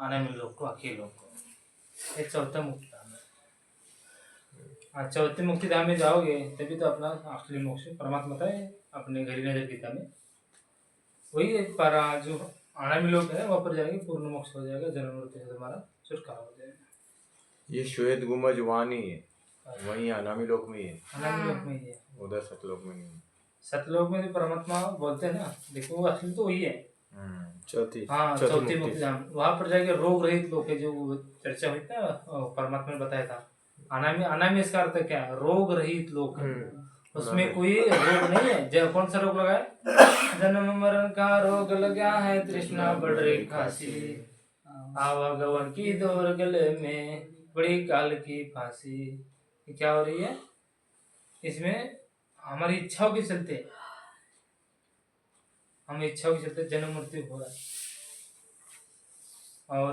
अनामी लोग को, अखिल लोग को, ये चौथा मुक्ति धाम है। चौथे मुक्ति धाम में जाओगे तभी तो अपना असली मोक्ष परमात्मा का है अपने घरी नजर गीता में वही है। पर जो अनामी लोग है वहाँ पर जाएंगे पूर्ण मोक्ष हो जाएगा, जन्म मृत्यु से तुम्हारा छुटकारा हो जाएगा। ये श्वेत गुंबज वाणी है, वही अनामी लोक में ही है, अनामी लोक में ही है, उधर सतलोक में नहीं। सतलोक में जो परमात्मा बोलते हैं ना, देखो वो असली तो वही है। चौथी चौथी मुक्ति धाम, वहां पर जाके रोग रहित लोग के जो चर्चा हुई था परमात्मा ने बताया था। अनामी, अनामी इसका अर्थ क्या है? रोग रहित लोग, उसमें कोई रोग नहीं है। जब कौन सा रोग लगा है? जन्म मरण का रोग लगा है, तृष्णा बढ़ रही खांसी, आवागमन की दौर गले में बड़ी काल की फांसी। क्या हो रही है इसमें? हमारी इच्छाओं के चलते, हम इच्छाओं के चलते जन्म मृत्यु हो रहा है। और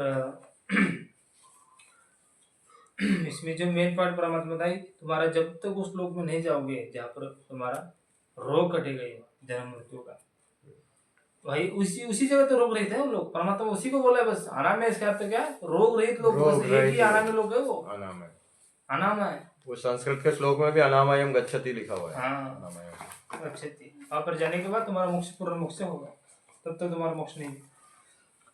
इसमें जो मेन पॉइंट परमात्मा बताई, तुम्हारा जब तक उस लोक में नहीं जाओगे जहाँ पर तुम्हारा रोग कटेगा जन्म मृत्यु का, भाई उसी जगह तो रोग रहित है वो लोग। परमात्मा उसी को बोला है बस। अनाम है इसका अर्थ क्या है? रोग रहित लोग, बस एक ही अनाम लोग है वो। अनाम है, अनाम है। वो संस्कृत के श्लोक में भी अनामयम गच्छति लिखा हुआ है। हाँ, गच्छति। वहाँ पर जाने के बाद तुम्हारा मोक्ष पूर्ण मोक्ष होगा, तब तक तुम्हारा मोक्ष नहीं।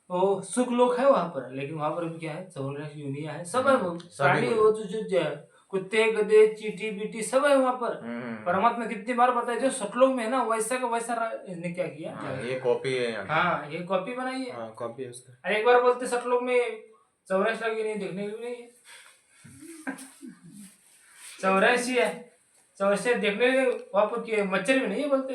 तो सुख लोक है वहाँ पर, लेकिन वहाँ पर भी क्या है? 84 योनियां है, सब है वो प्राणी, वो जो कुत्ते गधे चींटी बीटी सब है वहाँ पर। परमात्मा कितनी बार बताया, जो सतलोक में है ना वैसा का वैसा इसने क्या किया, ये कॉपी है यहाँ। हाँ, ये कॉपी बनाई है, कॉपी है उसका। अरे एक बार बोलते सतलोक में 84 लाख नहीं देखने को नहीं है। 84 है, 84 देखने वहाँ पर मच्छर भी नहीं है बोलते।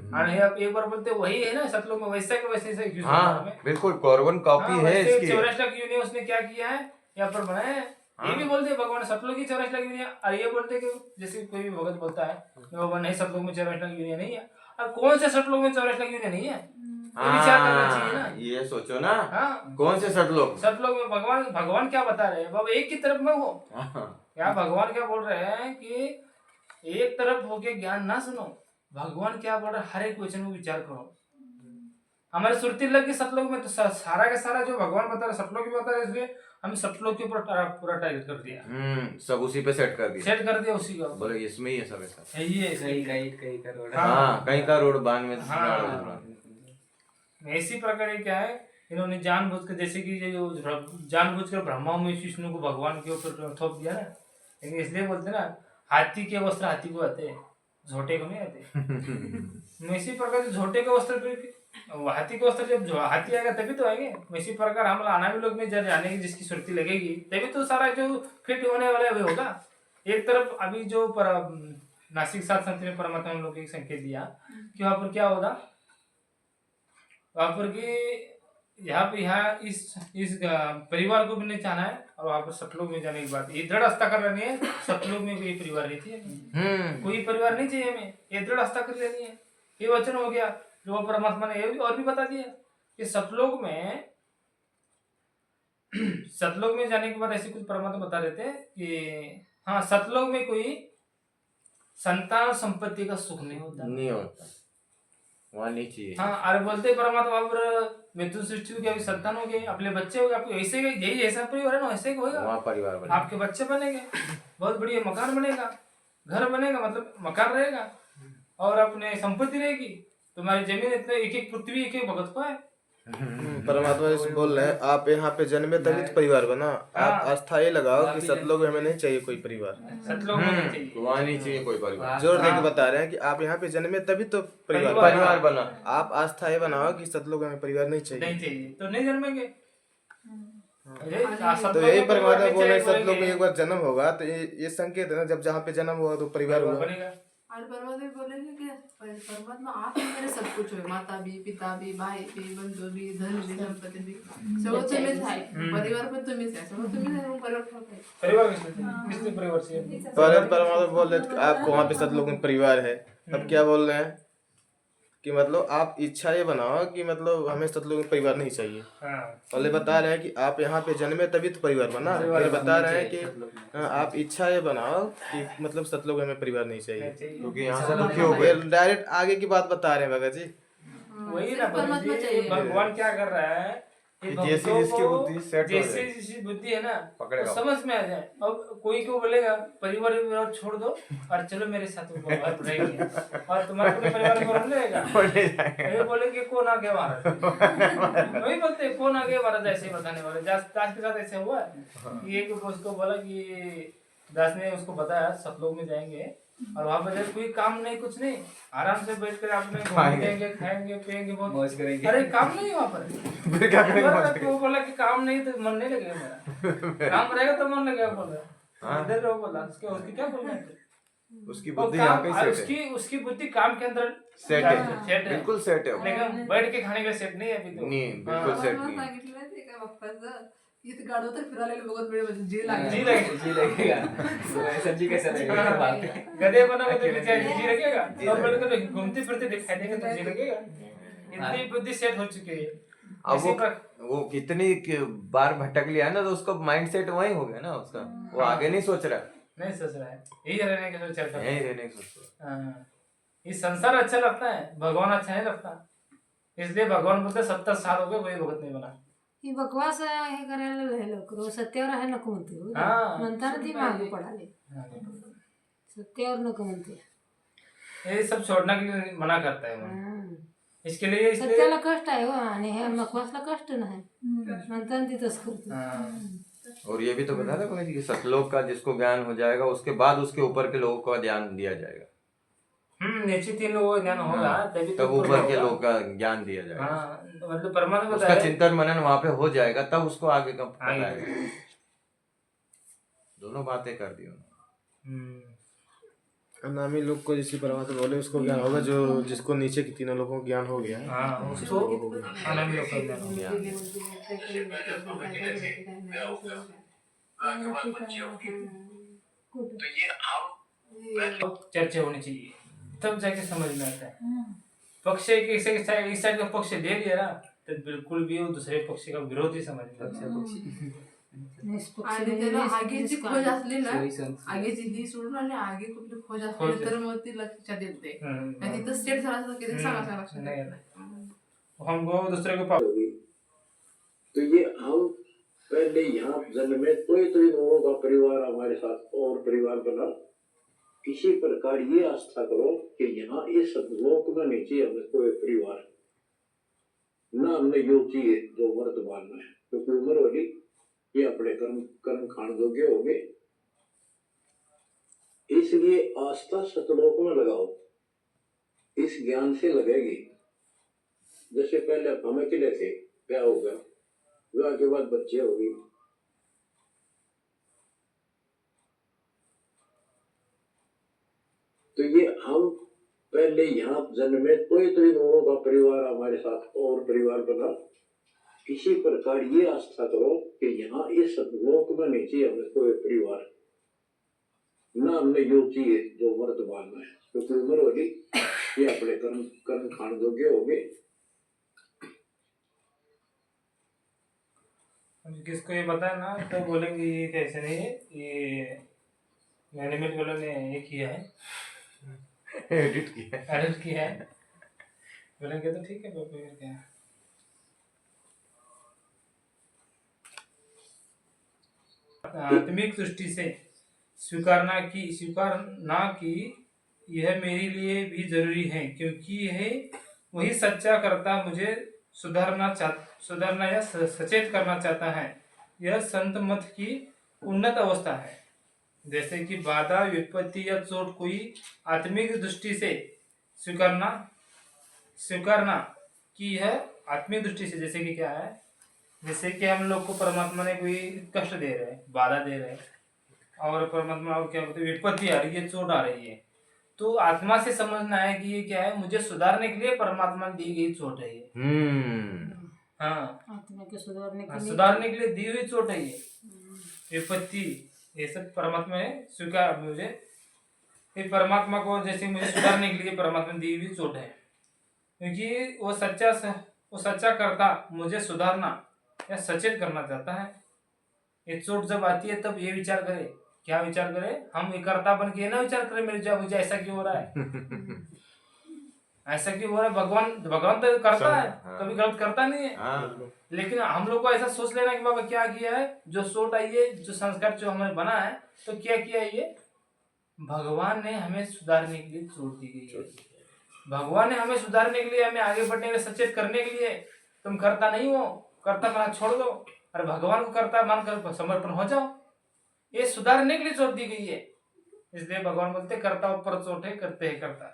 आप एक बार बोलते वही है ना सतलोक में, वैसा के वैसे। हाँ बिल्कुल, कॉर्बन कॉपी है इसकी। 84 लाख यूनियन उसने क्या किया है यहाँ पर बनाया है। ये भी बोलते हैं भगवान सतलोक की 84 लाख यूनियन, और ये बोलते कि जैसे कोई भी भगत बोलता है भगवान नहीं सतलोक में 84 लाख यूनियन नहीं है। अब कौन से सतलोक में 84 लाख यूनियन नहीं है? विचार करना चाहिए ना, ये सोचो ना। कौन से सतलोक में भगवान क्या बता रहे हैं? बाबा एक की तरफ में हो क्या? भगवान क्या बोल रहे हैं कि एक तरफ होके ज्ञान ना सुनो। भगवान क्या बोल रहे हैं? हर एक क्वेश्चन में विचार करो। हमारे सुरती लग गई सतलोक में, तो सारा का सारा जो भगवान बता रहे सतलोक में बता रहे, इसलिए हमने सतलोक के ऊपर पूरा टारगेट कर दिया। सब उसी पे सेट कर दिया उसी का। बोले इसमें ही है सब ऐसा। ये कहीं का रोड बांध में। इसी प्रकार क्या है, इन्होंने जानबूझकर, जैसे कि जो जानबूझकर ब्रह्मा में विष्णु को भगवान के ऊपर थोप दिया ना। लेकिन इसलिए बोलते ना, हाथी के वस्त्र हाथी को आते, झोटे को नहीं आते। इसी प्रकार जो झोटे के वस्त्र, हाथी के वस्त्र जब हाथी आएगा तभी तो आएंगे। इसी प्रकार हम अनामी लोग में जाने की जिसकी सुरती लगेगी तभी तो सारा जो फिट होने वाला है वो होगा। एक तरफ अभी जो नासिक सात संत ने परमात्मा हम लोग को एक संकेत दिया कि वहाँ पर क्या होगा, वहाँ पर कि यहाँ इस परिवार को भी नहीं चाहना है, और वहाँ पर सतलोक में जाने की बात ये दृढ़ आस्था कर लेनी है। सतलोक में कोई परिवार नहीं चाहिए, कोई परिवार नहीं चाहिए हमें, ये दृढ़ आस्था कर लेनी है। ये वचन हो गया जो परमात्मा ने और भी बता दिया कि सतलोक में जाने के बाद ऐसे कुछ परमात्मा बता रहे थे कि हाँ, सतलोक में कोई संतान संपत्ति का सुख नहीं होता वहाँ नहीं चाहिए। हाँ, अरे बोलते परमात्मा पर मिथुन सृष्टि हो गया, अभी संतान हो गए, अपने बच्चे हो गए, आपको ऐसे यही ऐसा परिवार है ना, ऐसे होगा वहाँ परिवार आपके बच्चे बनेंगे, बहुत बढ़िया मकान बनेगा, घर बनेगा, मतलब मकान रहेगा, और अपने संपत्ति रहेगी। तुम्हारी जमीन इतने एक पृथ्वी एक भगत को है। परमात्मा जैसे बोल रहे हैं, आप यहाँ पे जन्मे तभी तो परिवार बना। आप अस्थायी लगाओ कि सतलोक में हमें नहीं चाहिए कोई परिवार, सतलोक में नहीं चाहिए, वहाँ नहीं चाहिए कोई परिवार। जोर देके बता रहे हैं कि आप यहाँ पे जन्मे तभी तो परिवार बना। आप अस्थायी बनाओ कि सतलोक में परिवार नहीं चाहिए, तो नहीं जन्मेंगे। तो यही परमात्मा बोल रहे हैं सतलोक में एक बार जन्म होगा तो ये संकेत है ना, जब जहाँ पे जन्म होगा तो परिवार होगा। और परमात्मा बोलेंगे कि परमात्मा आप ही मेरे सब कुछ हो, माता भी, पिता भी, भाई भी, बंधु भी, धन भी, संपत्ति भी, सब तुम्हें है। परिवार में तुम्हें है, सब तुम्हें है, परिवार किसने परिवार से पहले परमात्मा बोल रहे थे आपको वहाँ पे सतलोक में परिवार है। अब क्या बोल रहे हैं कि मतलब आप इच्छा ये बनाओ कि मतलब हमें सतलोक में परिवार नहीं चाहिए। पहले बता रहे हैं कि आप यहाँ पे जन्मे तभी तो परिवार बना, फिर बता रहे हैं कि आप इच्छा ये बनाओ कि मतलब सतलोक में हमें परिवार नहीं चाहिए, क्योंकि यहाँ से दुखी हो गए। डायरेक्ट आगे की बात बता रहे हैं भगत जी। वही ना भगवान क्या कर रहा है ये कि जैसी भक्तों जिसकी को बुद्धि सेट हो जैसी जाए, जिसकी बुद्धि है ना पकड़ेगा। वो समझ में आ जाए। अब कोई को बोलेगा परिवार में छोड़ दो और चलो मेरे साथ वो बात रहेंगे और तुम्हारे पूरे परिवार में रोने लगेगा। वो ले जाएगा। ये बोले कि कौन आ गया महाराज, वही बोलते हैं, कौन आ गया महाराज, ऐसे ही बताने वाले। दास के साथ ऐसे हुआ कि एक उसको बोला कि दास ने उसको बताया सतलोक में जाएंगे और वहां पर जब कोई काम नहीं कुछ नहीं, आराम से बैठ कर आपने घूमेंगे खाएंगे पिएंगे बहुत मौज करेंगे। अरे काम नहीं वहाँ पर, फिर क्या करेंगे? वो बोला कि काम नहीं तो मन नहीं लगेगा मेरा, काम रहेगा तो मन लगेगा। बोल रहा इधर रहो, बोला उसकी क्या बोलना है? उसकी और बुद्धि यहाँ पे काम सेट है, उसकी बुद्धि काम के अंदर सेट सेट है, है, बिल्कुल सेट है वो। लेकिन बैठ के खाने का सेट नाही आहे अभी तो. नहीं, बिल्कुल हाँ. सेट मला नहीं है। सांगितलं माहितीये का बाप्पाचं इथे गाडो तर फिरायला बघत वेळ म्हणजे जी लागेल जी लगेगा. सब्जी कैसा लगेगा हाँ. बात है। गधे बना हुआ तो क्या जी लगेगा? और बोले तो घूमते फिरते दिखाई देगा तो जी लगेगा. इतनी बुद्धि सेट हो चुकी है. अब इसी पर वो कितनी बार भटक लिया है ना, तो उसका माइंड सेट वही हो गया ना उसका, वो आगे नहीं सोच रहा, नहीं सोच रहा है, यही रहने का सोच रहा यही है. रहने की सोच रहा हाँ. ये संसार अच्छा लगता है, भगवान अच्छा नहीं लगता. इसलिए भगवान बोलते 70 साल हो गए कोई भगत नहीं बना. ही बकवास हे करायला लय लवकर सत्यावर आहे नको म्हणते हो. हा. नंतर ती मागे पडाले हाँ. सत्यावर नको म्हणते. ये सब छोड़ने के लिए मना करता है वो. हं. इसके लिए इसलिए सत्याला कष्ट आहे हो आणि ह्या बकवासला कष्ट नाही. नंतर तिथंच करते. हाँ. और ये भी तो बता रहा है कि सतलोक का जिसको ज्ञान हो जाएगा उसके बाद उसके ऊपर के लोगों का ध्यान दिया जाएगा, निश्चित ही लोगों ज्ञान होगा तभी तब ऊपर ऊपर के होगा. लोग का ज्ञान दिया जाएगा। हाँ, मतलब परमात्मा उसका बताया चिंतन मनन वहां पे हो जाएगा, तब उसको आगे का आगे बताएगा। दोनों बातें कर दी उन्होंने। हम्म. अनामी लोग को जैसे परमात्मा बोले उसको ज्ञान होगा, जो जिसको नीचे के तीनों लोगों को ज्ञान हो गया है। हाँ, उसको आनंद लोग का ज्ञान होगा. चर्चा होनी चाहिए तब जाके समझ में आता है. पक्ष एक इस साइड का पक्ष ले लिया ना तो बिल्कुल भी वो दूसरे पक्ष का विरोध ही समझ में आता है. निष्पक्ष आणि म्हणजे त्याला आगीची निष्पक्ष खोज असली ना, सोयी संत. आगीची ही सोडून आणि आगी कुठली खोज असली खोज. तर मग ती लक्षात येते. हम्म. आणि तिथं स्टेट झाला असं किती सांगा लक्षात नहीं येत आता. नाही. हमको दूसरे को पा- होगी तो ये हम पहले यहाँ जन्म में तो इन लोगों का परिवार हमारे साथ और परिवार बना। इसी प्रकार ये आस्था करो कि यहाँ इस लोक में नीचे हमें कोई परिवार ना हमने योग चाहिए जो वर्तमान में, क्योंकि उम्र होगी ये अपने कर्म कर्म खान योग्य हो गए। इसलिए आस्था सतलोक में लगाओ, इस ज्ञान से लगेगी। जैसे पहले हम अकेले थे, क्या होगा, विवाह के बाद बच्चे हो गए, तो ये हम पहले यहाँ जन्म में तो इन लोगों का परिवार हमारे साथ और परिवार बना। इसी प्रकार ये आस्था करो कि यहाँ इस लोक में नीचे हमें कोई परिवार ना हमने योग चाहिए जो वर्तमान में, क्योंकि उम्र होगी ये अपने कर्म कर्म खान योग्य हो गए। किसको ये बताया ना तो बोलेंगे ये कैसे नहीं है, ये मैनेजमेंट वालों ने ये किया है, एडिट किया है। एडिट किया है. बोलेंगे तो ठीक है, फिर क्या. आत्मिक दृष्टि से स्वीकारना कि यह मेरे लिए भी जरूरी है, क्योंकि यह वही सच्चा करता मुझे सुधारना या सचेत करना चाहता है. यह संत मत की उन्नत अवस्था है. जैसे कि बाधा विपत्ति या चोट कोई आत्मिक दृष्टि से स्वीकारना कि यह आत्मिक दृष्टि से, जैसे कि क्या है, जैसे कि हम लोग को परमात्मा ने कोई कष्ट दे रहे हैं, बाधा दे रहे हैं, और परमात्मा और क्या बोलते हैं, विपत्ति आ रही है, चोट आ रही है, तो आत्मा से समझना है कि ये क्या है, मुझे सुधारने के लिए परमात्मा ने दी गई चोट है ये. हाँ, आत्मा के सुधारने के लिए सुधारने के लिए दी हुई चोट है ये. विपत्ति ये सब परमात्मा ने स्वीकार, मुझे फिर परमात्मा को जैसे मुझे सुधारने के लिए परमात्मा ने दी हुई चोट है, क्योंकि वो सच्चा करता मुझे सुधारना या सचेत करना चाहता है. ये चोट जब आती है तब ये विचार करे, क्या विचार करे, हम ये कर्ता बन के ना विचार करें मुझे ऐसा क्यों हो रहा है, ऐसा क्यों हो रहा है. भगवान तो करता है, हाँ. कभी गलत करता नहीं है. हाँ, लेकिन हम लोग को ऐसा सोच लेना कि बाबा क्या किया है, जो सोच आई है, जो संस्कार जो हमें बना है, तो क्या किया है, ये भगवान ने हमें सुधारने के लिए छोड़ दी गई है। भगवान ने हमें सुधारने के लिए, हमें आगे बढ़ने के लिए, सचेत करने के लिए, तुम करता नहीं हो, करता बना छोड़ दो और भगवान को करता मानकर समर्पण हो जाओ, ये सुधारने के लिए छोड़ दी गई है। इसलिए भगवान बोलते करता ऊपर चोटे, करते है करता।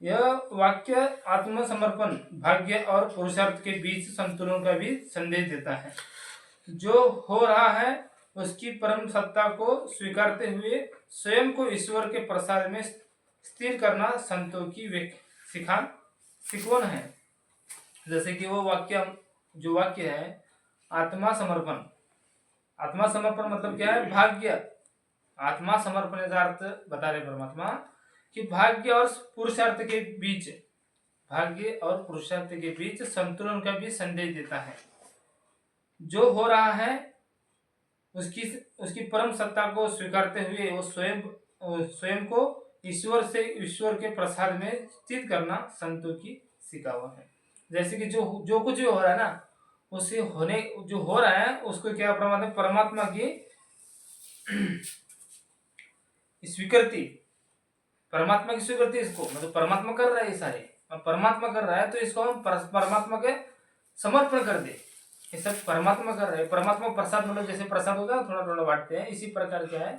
यह वाक्य आत्मसमर्पण, भाग्य और पुरुषार्थ के बीच संतुलन का भी संदेश देता है। जो हो रहा है उसकी परम सत्ता को स्वीकारते हुए स्वयं को ईश्वर के प्रसाद में स्थिर करना संतों की सिखवन है। जैसे कि वो वाक्य, जो वाक्य है आत्मा समर्पण, आत्मा समर्पण मतलब क्या है, भाग्य। आत्मा समर्पण का अर्थ बता रहे परमात्मा कि भाग्य और पुरुषार्थ के बीच, भाग्य और पुरुषार्थ के बीच संतुलन का भी संदेश देता है। जो हो रहा है उसकी परम सत्ता को स्वीकारते हुए वो स्वयं को ईश्वर के प्रसाद में स्थित करना संतों की सिखावन है। जैसे कि जो कुछ भी हो रहा है ना, उसे होने जो हो रहा है उसको क्या परमात्मा की स्वीकृति, परमात्मा की स्वीकृति, इसको मतलब परमात्मा कर रहा है, ये सारे परमात्मा कर रहा है, तो इसको हम परमात्मा के समर्पण कर दे। ये सब परमात्मा कर रहे हैं। परमात्मा प्रसाद मतलब जैसे प्रसाद होता है थोड़ा थोड़ा बांटते हैं, इसी प्रकार क्या है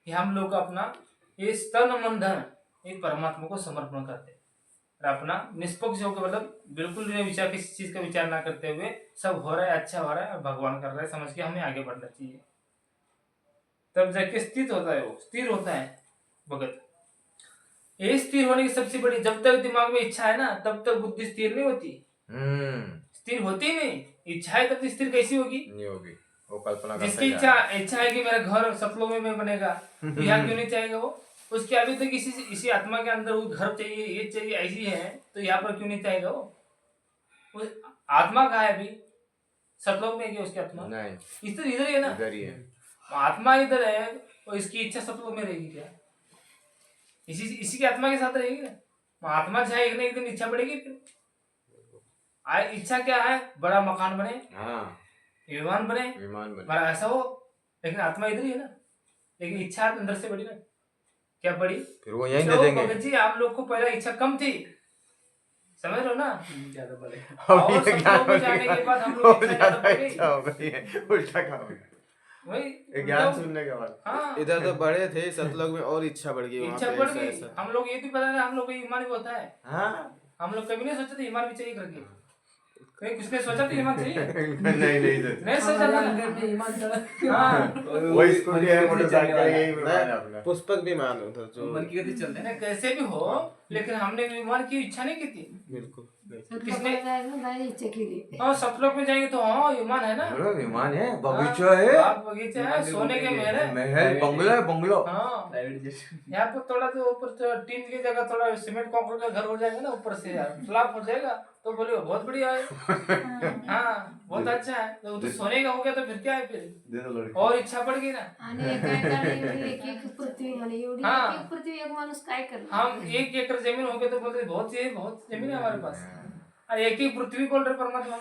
कि हम लोग अपना ये तन मन धन ये परमात्मा को समर्पण करते हैं और अपना निष्पक्ष होकर, मतलब बिल्कुल विचार, किसी चीज का विचार ना करते हुए सब हो रहा है, अच्छा हो रहा है और भगवान कर रहा है समझ के हमें आगे बढ़ना चाहिए। तब जाके स्थित होता है, वो स्थिर होता है भगत। ये स्थिर होने की सबसे बड़ी, जब तक दिमाग में इच्छा है ना तब तक बुद्धि स्थिर नहीं होती, स्थिर होती नहीं। इच्छा है तब स्थिर कैसी होगी, नहीं होगी। वो कल्पना जिसकी इच्छा है कि मेरा घर सपनों में बनेगा, यहाँ क्यों नहीं चाहेगा वो, उसके अभी तक इसी आत्मा के अंदर वो घर चाहिए, ये चाहिए, ऐसी है, तो यहाँ पर क्यों नहीं चाहेगा वो आत्मा कहाँ है अभी, सतलोक में है उसकी आत्मा नहीं, इधर ही है ना, इधर ही है आत्मा, इधर है, और इसकी इच्छा सतलोक में रहेगी क्या, इसी की आत्मा के साथ रहेगी ना। आत्मा चाहे एक ना एक दिन इच्छा बढ़ेगी, फिर इच्छा क्या है, बड़ा मकान बने, विमान बने, बड़ा ऐसा हो, लेकिन आत्मा इधर ही है ना, लेकिन इच्छा अंदर से बड़ी ना, क्या बड़ी, फिर वो यहीं दे देंगे। भगत जी आप लोग को पहले इच्छा कम थी, समझ लो ना, ज्यादा बड़े और सब लोग जाने के बाद हम लोग इच्छा हो गई है, उल्टा काम है वही ज्ञान सुनने के बाद। हाँ इधर तो बड़े थे, सतलोक में और इच्छा बढ़ गई, इच्छा बढ़ गई। हम लोग ये भी पता है, हम लोग को ईमान भी होता है, हम लोग कभी नहीं सोचते थे ईमान भी चाहिए करके, कहीं किसने सोचा था ईमान चाहिए, नहीं सोचा था। वो स्कूटी है, मोटरसाइकिल यही विमान अपना, पुष्पक विमान होता जो मन की गति चलते हैं, कैसे भी हो, लेकिन हमने विमान की इच्छा नहीं की थी, बिल्कुल किसने, इच्छा के लिए। हाँ सतलोक में जाएंगे तो हाँ विमान है ना, विमान है, बगीचा है, बगीचा है, सोने के महल है, महल, बंगला है, बंगलो। हाँ यहाँ पर थोड़ा तो ऊपर टीन की जगह थोड़ा सीमेंट कंक्रीट का घर हो जाएगा ना, ऊपर से स्लैब हो जाएगा, तो बोले बहुत बढ़िया है, हाँ बहुत अच्छा है, तो सोने का हो गया तो फिर क्या है, फिर और इच्छा बढ़ गई ना। एक पृथ्वी एक माणूस काय करणार, हम 1 एकड़ जमीन हो गए तो बोलते बहुत जमीन है हमारे पास, अरे एक ही पृथ्वी बोल रहे परमात्मा।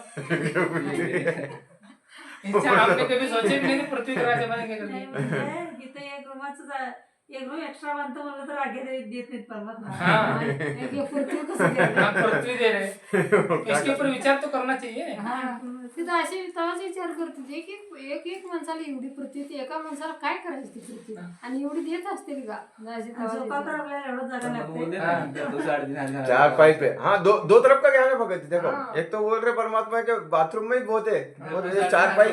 इच्छा आपने कभी सोचे भी नहीं पृथ्वी का राज्य बनेगा करके, इथे एक रूम एक्स्ट्रा बांधतो म्हणलं तर आगे देत नाहीत परमात्मा। हाँ पृथ्वी दे रहे, इसके ऊपर विचार तो करना चाहिए। तिथं असे तवाच विचार करत होते की एक माणसाला एवढी पृथ्वी, ती एका माणसाला काय करायची ती पृथ्वी, आणि एवढी देत असतील का, झोपा तर आपल्याला एवढं जागा लागते, 4 पाइप है। हाँ दो तरफ का ज्ञान है भगत जी, देखो एक तो बोल रहे परमात्मा के बाथरूम में ही बहुत है, और 4 पाइप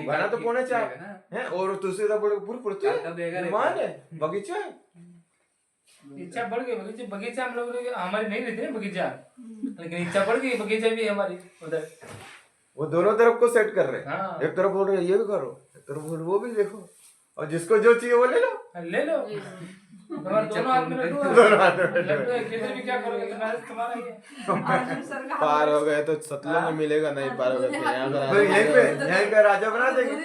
घना तो पौने 4 है, और दूसरी तरफ पूरी पृथ्वी विमान है, बगीचा है। इच्छा बढ़ गई, बगीचा हम लोग हमारी नहीं रहती ना बगीचा, लेकिन इच्छा बढ़ गई, बगीचा भी हमारी उधर, वो दोनों तरफ को सेट कर रहे, एक तरफ बोल रहे ये भी करो, एक तरफ बोल वो भी देखो, और जिसको जो चाहिए वो ले लो, दोनों हाथ में लड्डू है, किधर भी क्या करोगे तुम्हारा ही है। पार हो गए तो सतलोक में मिलेगा, नहीं पार हो गए तो यहीं पे राजा बना देंगे,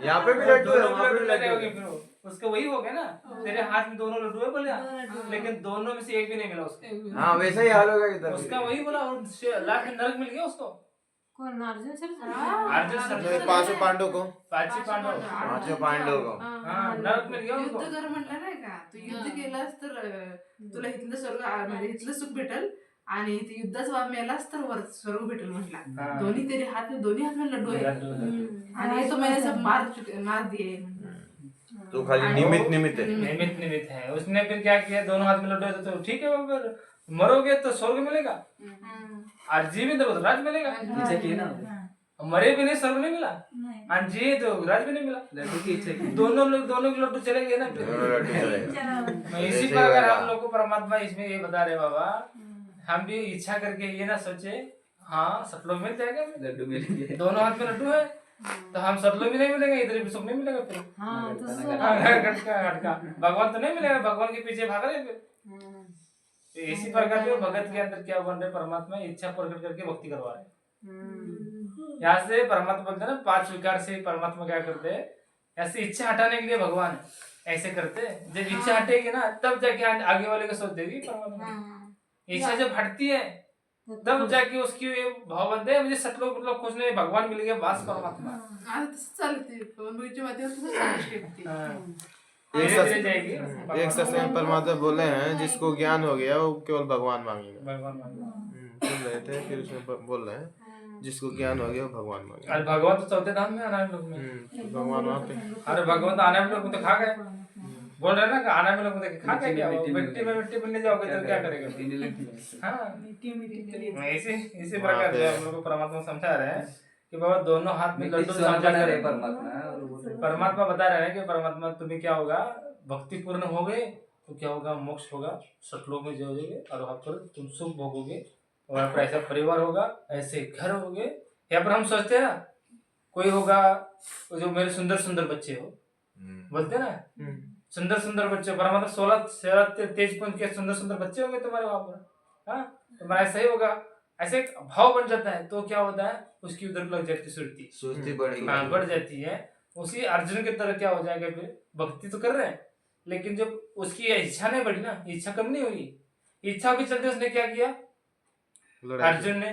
यहाँ पे भी लड्डू है, वहाँ पे भी लड्डू है। उसका वही हो गया ना, तेरे हाथ में दोनों लड्डू है बोले, लेकिन दोनों में से एक भी नहीं मिला उसको। हाँ वैसा ही हाल होगा इधर उसका वही बोला, और लास्ट में नरक मिल गया उसको। कौन अर्जुन सर? अर्जुन सर, पांचों पांडव को, पांचों पांडव, पांचों पांडव को हाँ नरक मिल गया युद्ध उनको। कर म्हटलं नाही का, तू युद्ध केलास तर तुला इथलं स्वर्ग म्हणजे इथलं सुख भेटल, आणि ते युद्धाच मेलास तर वर स्वर्ग भेटेल म्हटला। हाँ। दोन्ही तेरे हाथ में लड्डू है, आणि ये तो मैंने सब मार दिए। तो खाली निमित्त है। निमित्त निमित्त है। उसने फिर क्या किया, दोनों हाथ में लड्डू है तो ठीक है, वो फिर मरोगे तो स्वर्ग मिलेगा, और जीवित रहो तो राज मिलेगा। इच्छा की ना, मरे भी नहीं स्वर्ग नहीं मिला, नहीं। और जिए तो राज भी नहीं मिला। लड्डू की इच्छा की। दोनों के लड्डू चले गए ना फिर। मैं इसी पर अगर हम लोग को परमात्मा इसमें ये बता रहे बाबा, हम भी इच्छा करके ये ना सोचे हाँ सतलोक मिल जाएगा, लड्डू मिलेंगे। दोनों हाथ में लड्डू है तो हम सतलोक भी नहीं मिलेगा, इधर भी सुख नहीं मिलेगा फिर। हाँ तो घटका भगवान तो नहीं मिलेगा, भगवान के पीछे भाग रहे फिर। तो इसी प्रकार से भगत के अंदर क्या बन रहे, परमात्मा इच्छा प्रकट करके भक्ति करवा रहे। यहाँ से परमात्मा बोलते हैं ना, 5 विकार से परमात्मा क्या करते हैं, ऐसे इच्छा हटाने के लिए भगवान ऐसे करते हैं। जब इच्छा हटेगी ना तब जाके आगे वाले को सोच देगी परमात्मा। इच्छा जब हटती है तब जाके उसकी ये भाव बनते हैं, मुझे सतलोक मतलब कुछ नहीं, भगवान मिल गया बस परमात्मा। आणि तसंच चालते पवनभूमीच्या माध्यमातून तसंच चालू शकते। धीरे धीरे जाएगी। एक सत्संग परमात्मा बोले हैं जिसको ज्ञान हो गया वो केवल भगवान मांगेगा। भगवान मांगेगा। सुन रहे थे, फिर उसमें बोल रहे हैं जिसको ज्ञान हो गया वो भगवान मांगेगा। अरे भगवान तो चौथे धाम में, आना लोग में। भगवान वहाँ पे, अरे भगवान तो आने में लोग तो खा गए, बोल रहे ना कि आने में लोग तो खा गए, क्या मिट्टी में ले जाओगे तो क्या करेगा। हाँ इसी प्रकार से हम लोग को परमात्मा समझा रहे हैं कि बाबा दोनों हाथ में लड्डू समझा रहे हैं। परमात्मा बता रहे हैं कि परमात्मा तुम्हें क्या होगा, भक्ति पूर्ण हो गए तो क्या होगा, मोक्ष होगा, सतलोक में जाओगे और वहाँ पर तुम सुख भोगोगे, वहाँ पर ऐसा परिवार होगा, ऐसे घर होंगे। यहाँ पर हम सोचते हैं ना कोई होगा जो मेरे सुंदर सुंदर बच्चे हो, बोलते ना सुंदर सुंदर बच्चे, परमात्मा 16 तेज पुंज के सुंदर सुंदर बच्चे होंगे तुम्हारे वहां पर। हाँ तुम्हारा ऐसा ही होगा, ऐसे एक भाव बन जाता है तो क्या होता है, उसकी उधर लग जाती सोचती बढ़ेगी। हाँ बढ़ जाती है। उसी अर्जुन की तरह क्या हो जाएगा, फिर भक्ति तो कर रहे हैं लेकिन जब उसकी इच्छा नहीं बढ़ी ना, इच्छा कम नहीं हुई, इच्छा के चलते उसने क्या किया, अर्जुन ने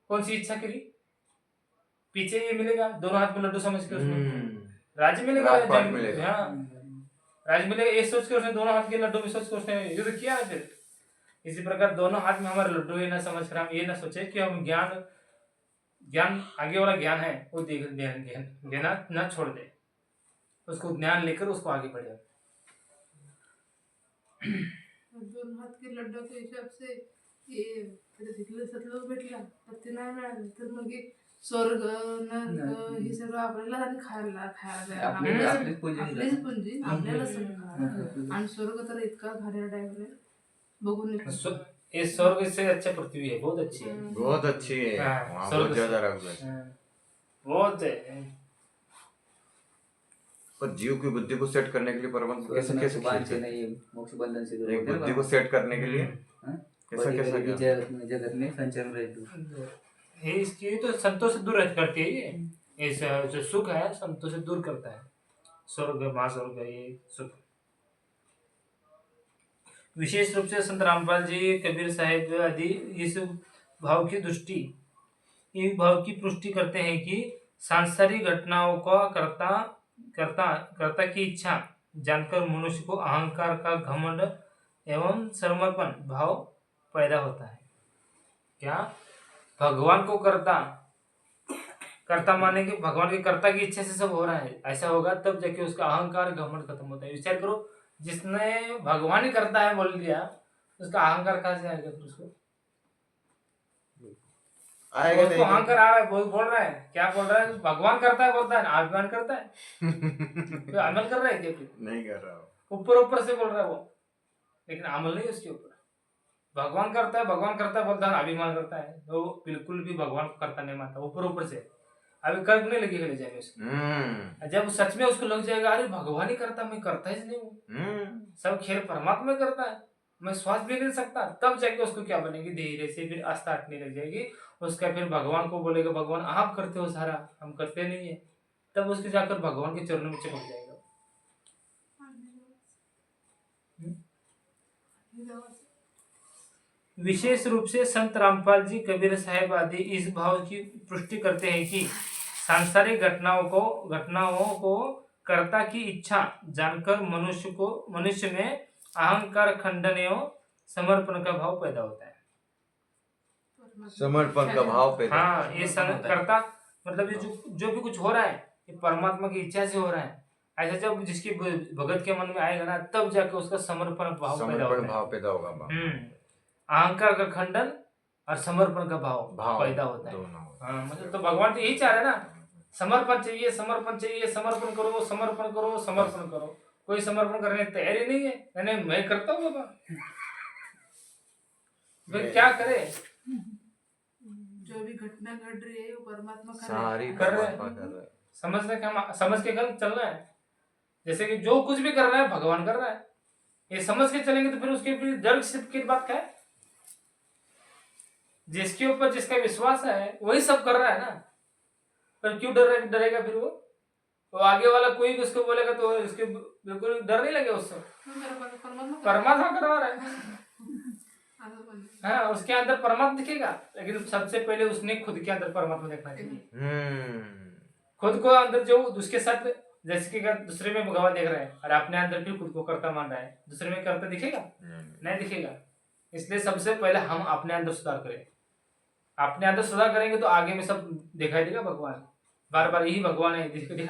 कौन सी इच्छा करी, पीछे ये मिलेगा दोनों हाथ में लड्डू समझ के उसने राज्य मिलेगा, हाँ राज्य मिलेगा ये सोच के उसने दोनों हाथ के लड्डू में सोच के उसने युद्ध किया ना। फिर इसी प्रकार दोनों हाथ में हमारे लड्डू है ना समझ कर हम ये ना सोचे कि हम ज्ञान आगे वाला ज्ञान है वो देना ना छोड़ दे, उसको ज्ञान लेकर उसको आगे बढ़े। दोन हात के लड्डूच्या हिशोब से ये तिथलं सतलोक भेटला तर ते नाही मिळालं तर मग हे स्वर्ग नरक हे सगळं आपल्याला आणि खायला आपलीच पूंजी. आपलीच पुंजी आपल्याला सगळं, आणि स्वर्ग तर इतका भारी डायरेक्ट बघून येतो। ये स्वर्ग से अच्छा पृथ्वी है, बहुत अच्छी है, बहुत अच्छी है, हाँ, वहाँ स्वर्ग बहुत से। ज्यादा रख है। बहुत है। पर जीव की बुद्धि को सेट करने के लिए परमात्मा कैसे कैसे से नहीं मोक्ष बंधन से दूर एक होते हैं बुद्धि बाबा. को सेट करने के लिए हाँ? कैसा बड़ी कैसा गरीबी क्या? जगत में संचरण रहती ये इसकी तो संतोष से दूर करती है ये जो सुख है संतोष से दूर करता है, स्वर्ग महास्वर्ग ये सुख। विशेष रूप से संत रामपाल जी, कबीर साहिब आदि इस भाव की दृष्टि, इस भाव की पुष्टि करते हैं कि सांसारिक घटनाओं का कर्ता की इच्छा जानकर मनुष्य को अहंकार का घमंड एवं समर्पण भाव पैदा होता है। क्या भगवान को कर्ता माने कि भगवान के कर्ता की इच्छा से सब हो रहा है, ऐसा होगा तब जाके उसका अहंकार घमंड खत्म होता है। विचार करो, जिसने भगवान ही करता है बोल दिया, उसका अहंकार कहाँ से आएगा फिर उसको? आएगा उसको अहंकार आ रहा है, बोल रहा है, क्या बोल रहा है, भगवान करता है बोलता है, अभिमान करता है तो अमल कर रहा है क्या फिर? नहीं कर रहा हूँ। ऊपर से बोल रहा है वो, लेकिन अमल नहीं उसके ऊपर। भगवान करता है बोलता है, अभिमान करता है, तो बिल्कुल भी भगवान को करता नहीं मानता, ऊपर से अभी कर्म नहीं लगे जाएंगे उसको। जब सच में उसको लग जाएगा अरे भगवान ही करता, मैं करता ही नहीं हूँ, सब खेल परमात्मा करता है, मैं श्वास भी नहीं सकता, तब जाके उसको क्या बनेगी, धीरे से फिर आस्था हटने लग जाएगी उसका। फिर भगवान को बोलेगा भगवान आप करते हो सारा, हम करते नहीं है, तब उसके जाकर भगवान के चरणों में चिपक जाएगा। विशेष रूप से संत रामपाल जी, कबीर साहब आदि इस भाव की पुष्टि करते हैं कि सांसारिक घटनाओं को कर्ता की इच्छा जानकर मनुष्य में अहंकार खंडन एवं समर्पण का भाव पैदा होता है। समर्पण का भाव पैदा। हाँ, ये कर्ता मतलब ये जो भी कुछ हो रहा है ये परमात्मा की इच्छा से हो रहा है। ऐसा जब जिसकी भगत के मन में आएगा ना, तब जाके उसका समर्पण भाव पैदा होगा। अहंकार का खंडन और समर्पण का भाव पैदा होता है। हाँ, मतलब तो भगवान तो यही चाह रहे हैं ना, समर्पण चाहिए, समर्पण चाहिए, समर्पण करो, समर्पण करो, समर्पण करो। कोई समर्पण करने की तैयारी नहीं है, यानी मैं करता हूँ बाबा, फिर क्या करे? जो भी घटना घट रही है वो परमात्मा सारी कर रहे हैं। समझ के गलत चल रहा है। जैसे कि जो कुछ भी कर रहा है भगवान कर रहा है, ये समझ के चलेंगे तो फिर उसके फिर डर की बात क्या है? जिसके ऊपर जिसका विश्वास है वही सब कर रहा है ना, पर क्यों डरेगा फिर वो? तो आगे वाला कोई भी उसको बोलेगा तो उसके बिल्कुल डर नहीं लगे उससे। परमात्मा करवा रहा है। हाँ, उसके अंदर परमात्मा दिखेगा, लेकिन सबसे पहले उसने खुद के अंदर परमात्मा देखना चाहिए। खुद को अंदर जो उसके साथ, जैसे कि दूसरे में भगवान देख रहा है और अपने अंदर भी खुद को कर्ता मान रहा है, दूसरे में कर्ता दिखेगा? नहीं दिखेगा। इसलिए सबसे पहले हम अपने अंदर सुधार करें। अपने अंदर सुधार करेंगे तो आगे में सब दिखाई देगा। भगवान बार बार यही भगवान है, दिखाई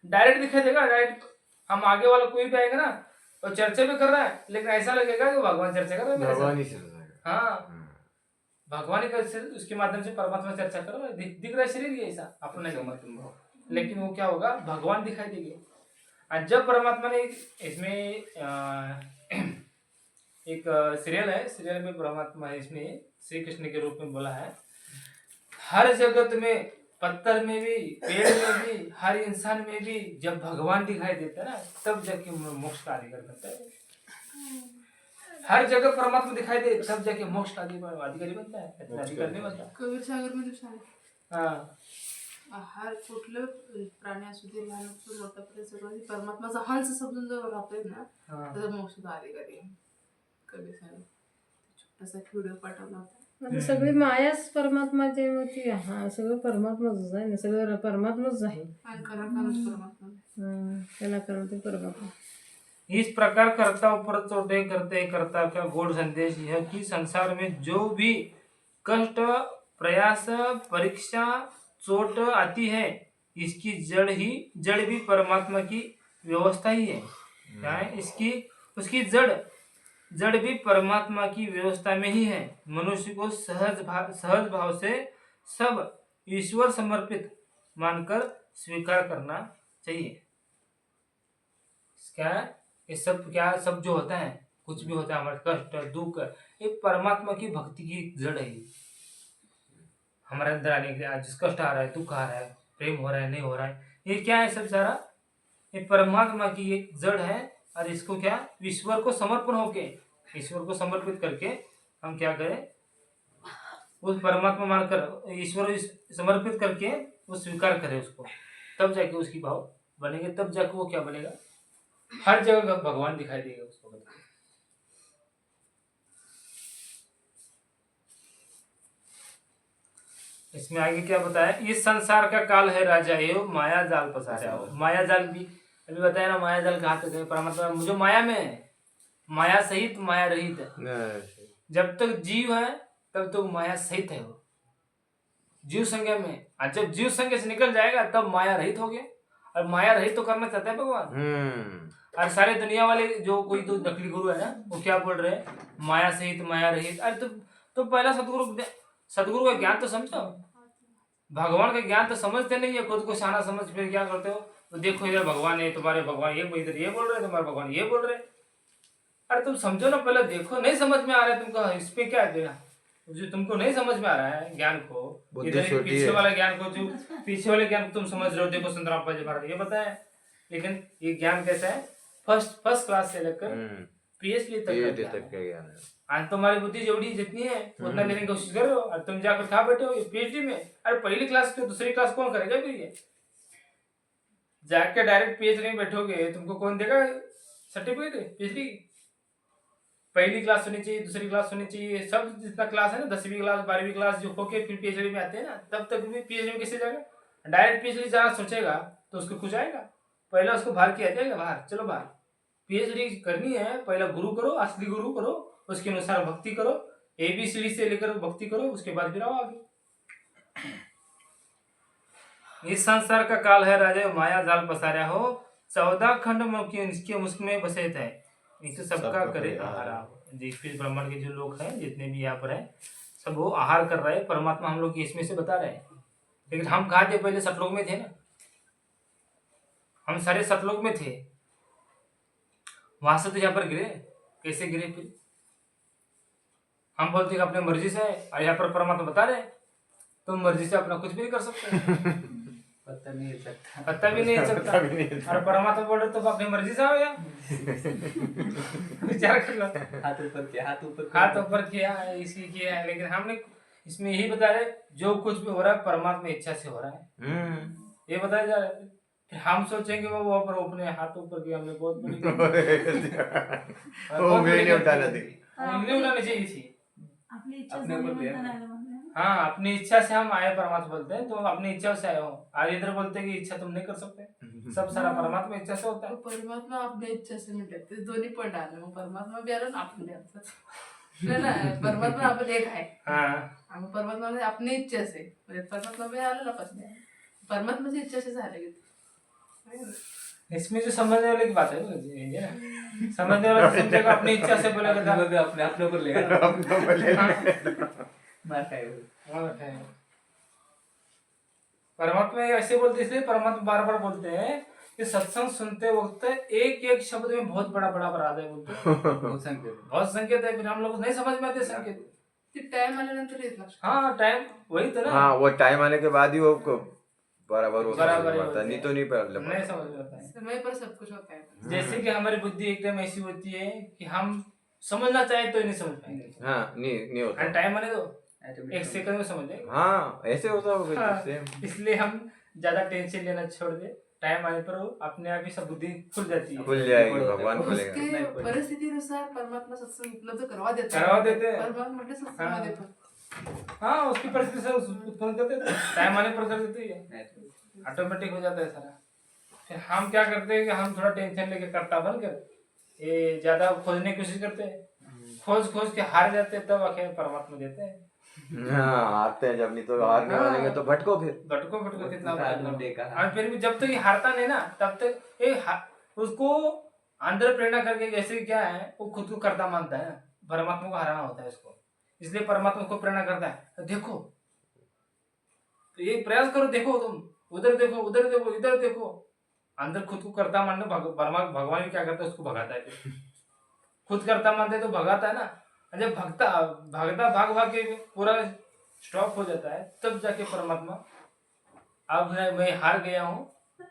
डायरेक्ट दिखाई देगा। डायरेक्ट हम आगे वाला कोई भी आएगा ना तो चर्चा भी कर रहा है, लेकिन ऐसा लगेगा कि भगवान चर्चा कर रहा है मेरे साथ। हाँ, भगवान ही उसके माध्यम से परमात्मा चर्चा कर रहा है, दिख रहा है शरीर ये ऐसा अपने, लेकिन वो क्या होगा? भगवान दिखाई देंगे। और जब परमात्मा ने इसमें एक सीरियल है, सीरियल में परमात्मा इसमें श्री कृष्ण के रूप में बोला है, हर जगत में, पत्थर में भी, पेड़ में भी, हर इंसान में भी जब भगवान दिखाई देता है ना, तब जाके मोक्ष का अधिकार बनता है। हर जगह परमात्मा दिखाई दे तब जाके मोक्ष का अधिकारी बनता है, अधिकारी नहीं बनता। कबीर सागर मध्ये सांग, हाँ, हर कुठलं प्राणी असू दे, लहान असू दे, मोठ्यापर्यंत सगळं परमात्माचा हंस समजून जर राहतोय ना, त्याचा मोक्षाचा अधिकारी आहे कबीर सागर। छोटासा व्हिडिओ पाठवला होता। आता सगळी मायाच परमात्माची होती। हा, सगळं परमात्माच आहे ना, सगळं परमात्माच आहे। आणि कलाकारच परमात्मा आहे। त्याला करते परमात्मा। इस प्रकार कर्ता ऊपर चोटे करते कर्ता का गूढ़ संदेश यह कि संसार में जो भी कष्ट, प्रयास, परीक्षा, चोट आती है, इसकी जड़ भी परमात्मा की व्यवस्था ही है। क्या है? उसकी जड़ भी परमात्मा की व्यवस्था में ही है। मनुष्य को सहज भाव से सब ईश्वर समर्पित मानकर स्वीकार करना चाहिए। क्या है? ये सब जो होता है, कुछ भी होता है, हमारे कष्ट, दुख, ये परमात्मा की भक्ति की जड़ है। हमारे अंदर आने के लिए जिस कष्ट आ रहा है, दुख आ रहा है, प्रेम हो रहा है, नहीं हो रहा है, ये क्या है? सब सारा ये परमात्मा की एक जड़ है। और इसको क्या, ईश्वर को समर्पण होके, ईश्वर को समर्पित करके हम क्या करें? उस परमात्मा मानकर ईश्वर समर्पित करके वो स्वीकार करें उसको, तब जाके उसकी भाव बनेंगे, तब जाके वो क्या बनेगा? हर जगह भगवान दिखाई देगा उसको। इसमें आगे क्या बताया? इस संसार का काल है राजा एवं माया जाल पसारा हो। माया जाल भी अभी बताया ना, माया जाल कहाँ तक है? परमात्मा मुझे माया में है, माया सहित माया रहित है। जब तक जीव है तब तक माया सहित है, वो जीव संज्ञा में। और जब जीव संज्ञा से निकल जाएगा तब माया रहित हो गया। और माया रहित तो करना चाहता है भगवान। और सारे दुनिया वाले जो कोई तो नकली गुरु है ना, वो क्या बोल रहे हैं? माया सहित माया रहित। अरे तो पहला सदगुरु का ज्ञान तो समझो, भगवान का ज्ञान तो समझते नहीं है, खुद को शाना समझ फिर क्या करते हो? तो देखो इधर भगवान है, तुम्हारे भगवान ये इधर ये बोल रहे, तुम्हारे भगवान ये बोल रहे। अरे तुम समझो ना, पहले देखो। नहीं समझ में आ रहा है तुमको, इस पे क्या देना? जो तुमको नहीं समझ में आ रहा है ज्ञान को, इधर पीछे वाला ज्ञान को, जो पीछे वाले ज्ञान को तुम समझ रहे हो, देखो संतराम जी महाराज ये बताया। लेकिन ये ज्ञान कैसा है? फर्स्ट क्लास से लेकर पीएचडी तक का ज्ञान है। आज तुम्हारी बुद्धि जेवढी जितनी है उतना लेने की कोशिश कर रहे हो, और तुम जाकर खा बैठे हो पीएचडी में। अरे पहली क्लास के दूसरी क्लास कौन करेगा फिर? ये जाके डायरेक्ट पीएचडी में बैठोगे, तुमको कौन देगा सर्टिफिकेट पीएचडी? पहली क्लास होनी चाहिए, दूसरी क्लास होनी चाहिए, सब जितना क्लास है ना 10वीं क्लास 12वीं क्लास जो होके फिर पीएचडी में आते हैं ना, तब तक भी पीएचडी में कैसे जाएगा? डायरेक्ट पीएचडी जाना सोचेगा तो उसको कुछ आएगा? पहले उसको बाहर किया जाएगा, बाहर चलो बाहर पीएचडी करनी है, पहला गुरु करो, असली गुरु करो, उसके अनुसार भक्ति करो, ABCD से लेकर भक्ति करो, उसके बाद फिर आओ आगे। इस संसार का काल है राजा माया जाल पसारा हो, 14 खंड इसके मुस्क में बसे थे, इसे सबका करे आहार। फिर ब्राह्मण के जो लोग हैं जितने भी यहाँ पर हैं सब वो आहार कर रहे हैं, परमात्मा हम लोग की इसमें से बता रहे हैं। लेकिन हम कहाँ थे? पहले सतलोक में थे ना, हम सारे सतलोक में थे, वहां से तो यहाँ पर गिरे, कैसे गिरे? फिर हम बोलते कि अपने मर्जी से है, और यहाँ पर परमात्मा बता रहे तुम मर्जी से अपना कुछ भी नहीं कर सकते। पता नहीं हिल सकता, पता भी नहीं सकता, और परमात्मा बोल रहे तुम अपनी मर्जी से आओ यार। विचार कर लो, हाथ ऊपर किया, हाथ ऊपर किया, इसी किया है, लेकिन हमने इसमें यही बता रहे जो कुछ भी हो रहा है परमात्मा इच्छा से हो रहा है, ये बताया जा रहा है। फिर हम सोचेंगे वो अपने हाथ ऊपर किया, हमने बहुत बड़ी नहीं उठाना थी, नहीं उठानी चाहिए थी। अपनी इच्छा अपने से ऊपर नहीं ले बनता है। हाँ, अपनी इच्छा से हम आए, परमात्मा बोलते हैं तुम अपनी इच्छा से आए हो। आज इधर बोलते हैं कि इच्छा तुम नहीं कर सकते, सब सारा परमात्मा इच्छा से होता है। तो परमात्मा अपने इच्छा से मिळते, दोन्ही पण आले, मग परमात्मा बी आला ना आपण बी आलो ना, परमात्मा आपण एक आहे, आम्ही परमात्मा अपनी इच्छा से, म्हणजे परमात्मा बी आला ना पासून, परमात्माची इच्छा से झाले की इसमें जो समझने वाले की बात है ना, समझने वाला समझेगा, अपनी इच्छा से बोलेगा, अपने ऊपर लेगा, मार खाएगा। परमात्मा ऐसे बोलते, इसलिए परमात्मा बार बार बोलते हैं कि सत्संग सुनते वक्त एक एक शब्द में बहुत बड़ा बड़ा अपराध है बोलते हैं, बहुत संकेत है, फिर हम लोग नहीं समझ में आते संकेत। टाइम आल्यानंतर येत लक्षात। हाँ, टाइम वही तो ना, हाँ वो टाइम आने के बाद ही वो बराबर बराबर ही होता है, नहीं तो नहीं नहीं समझ में आता है। समय पर सब कुछ होता है। जैसे कि हमारी बुद्धि एकदम ऐसी होती है कि हम समझना चाहे तो नहीं समझ पाएंगे, हाँ नहीं होता, और टाइम आने दो, एक सेकंड में समझ जाएंगे। हाँ ऐसे होता होगा हाँ, सेम। इसलिए हम ज्यादा टेंशन लेना छोड़ दे, टाइम आने पर वो अपने आप ही सब बुद्धि खुल जाती है, खुल जाएगी, भगवान खुलेगा। उसके परिस्थितीनुसार परमात्मा सत्संग उपलब्ध करवा देते हैं। परमात्मा म्हणजे सत्संगमध्ये पण हाँ, उसकी परिस्थिति से उत्पन्न कर देते, टाइम आने पर कर देते है, ऑटोमेटिक हो जाता है सारा। फिर हम क्या करते हैं कि हम थोड़ा टेंशन लेके करता बनकर ये ज्यादा खोजने की कोशिश करते हैं, खोज खोज के हार जाते हैं, तब आखिर परमात्मा देते हैं। हाँ आते हैं, जब नहीं तो हारने वालेंगे तो भटको, फिर भटको कितना देखा। और फिर भी जब तक ये हारता नहीं ना, तब तक उसको अंदर प्रेरणा करके, जैसे क्या है वो खुद को कर्ता मानता है, परमात्मा को हराना होता है उसको, इसलिए परमात्मा को प्रेरणा करता है, देखो तो ये प्रयास करो, देखो तुम उधर देखो, उधर देखो, इधर देखो, अंदर खुद को कर्ता मानने भगवान भी क्या करता है, उसको भगाता है। फिर खुद कर्ता मानते तो भगाता है ना, जब भागता भाग के पूरा स्टॉप हो जाता है, तब जाके परमात्मा, अब मैं हार गया हूँ,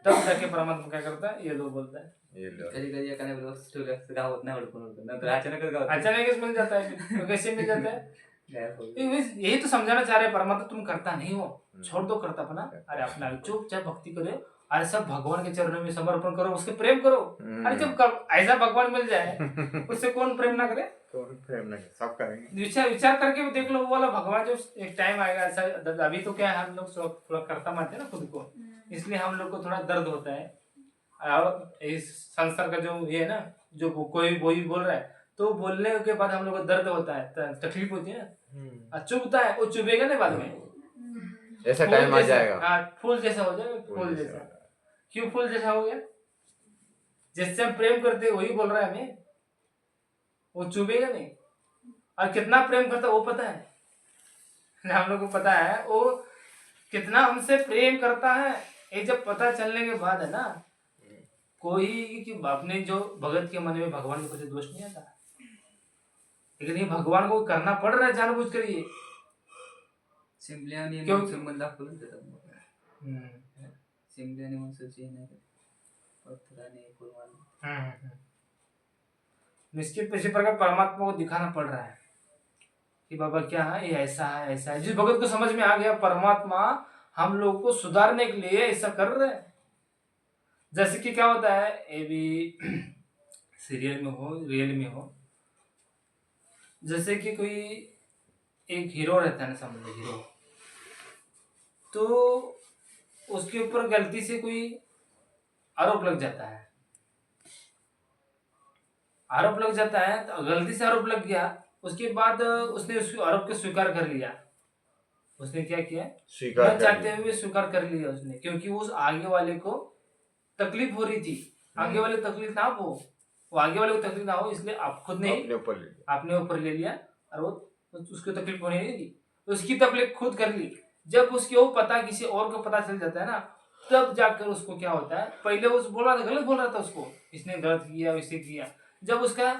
तब जाके परमात्मा क्या करता है, ये लोग बोलता है। कधी एखाद्या वेळेस गावात नाही अडकून नंतर अचानकच गावात अचानक मिल जाता है, तो कैसे मिल जाता है? यही तो समझाना चाह रहे हैं, परमात्मा तुम करता नहीं हो, छोड़ दो करतापना, अरे अपना चुपचाप भक्ति करो, अरे सब भगवान के चरणों में समर्पण करो, उसके प्रेम करो। अरे जब ऐसा भगवान मिल जाए उससे कौन प्रेम ना करे? प्रेम नहीं, सब करेंगे। विचार करके देख लो, वो वाला भगवान जो एक टाइम आएगा ऐसा, अभी तो क्या है हम लोग थोड़ा करता मानते हैं ना खुद को, इसलिए हम लोग को थोड़ा दर्द होता है। और इस संसार का जो ये है ना, जो कोई बोल रहा है तो बोलने के बाद हम लोग को दर्द होता है, तकलीफ होती है ना, चुभता है, वो चुभेगा नहीं बाद में, ऐसा टाइम आ जाएगा। हाँ, फूल जैसा हो जाएगा, फूल जैसा। क्यों फूल जैसा हो गया? जिससे हम प्रेम करते वही बोल रहा है हमें, वो चुभेगा नहीं। और कितना प्रेम करता वो पता है, हम लोग को पता है वो कितना हमसे प्रेम करता है। ये जब पता चलने के बाद है ना, कोई कि अपने जो भगत के मन में भगवान के प्रति दोष नहीं आता, लेकिन ये भगवान को करना पड़ रहा है जानबूझ कर। ये सिंपली आणि क्यों? संबंध दाखवून देतात, सिंपली आणि मनसूची नाही पत्थराने कुर्बान। निश्चित इसी प्रकार परमात्मा को दिखाना पड़ रहा है कि बाबा क्या है, ये ऐसा है, ऐसा है। जिस भगत को समझ में आ गया परमात्मा हम लोग को सुधारने के लिए ऐसा कर रहे हैं। जैसे कि क्या होता है, ये भी सीरियल में हो, रियल में हो, जैसे कि कोई एक हीरो रहता है ना, समझ लो हीरो, तो उसके ऊपर गलती से कोई आरोप लग जाता है, आरोप लग जाता है, तो गलती से आरोप लग गया, उसके बाद उसने उस आरोप को स्वीकार कर लिया। उसने क्या किया, स्वीकार न कर चाहते लिया। हुए स्वीकार कर लिया उसने, क्योंकि उस आगे वाले को तकलीफ हो रही थी, आगे वाले को तकलीफ ना हो, वो आगे वाले को तकलीफ ना हो, इसलिए आप खुद ने अपने ऊपर ले लिया। आपने ऊपर ले लिया और वो उसको तकलीफ होने नहीं दी, उसकी तकलीफ खुद कर ली। जब उसके वो पता किसी और को पता चल जाता है ना, तब जाकर उसको क्या होता है, पहले उस बोल रहा था, गलत बोल रहा था उसको, इसने गलत किया, इससे किया, जब उसका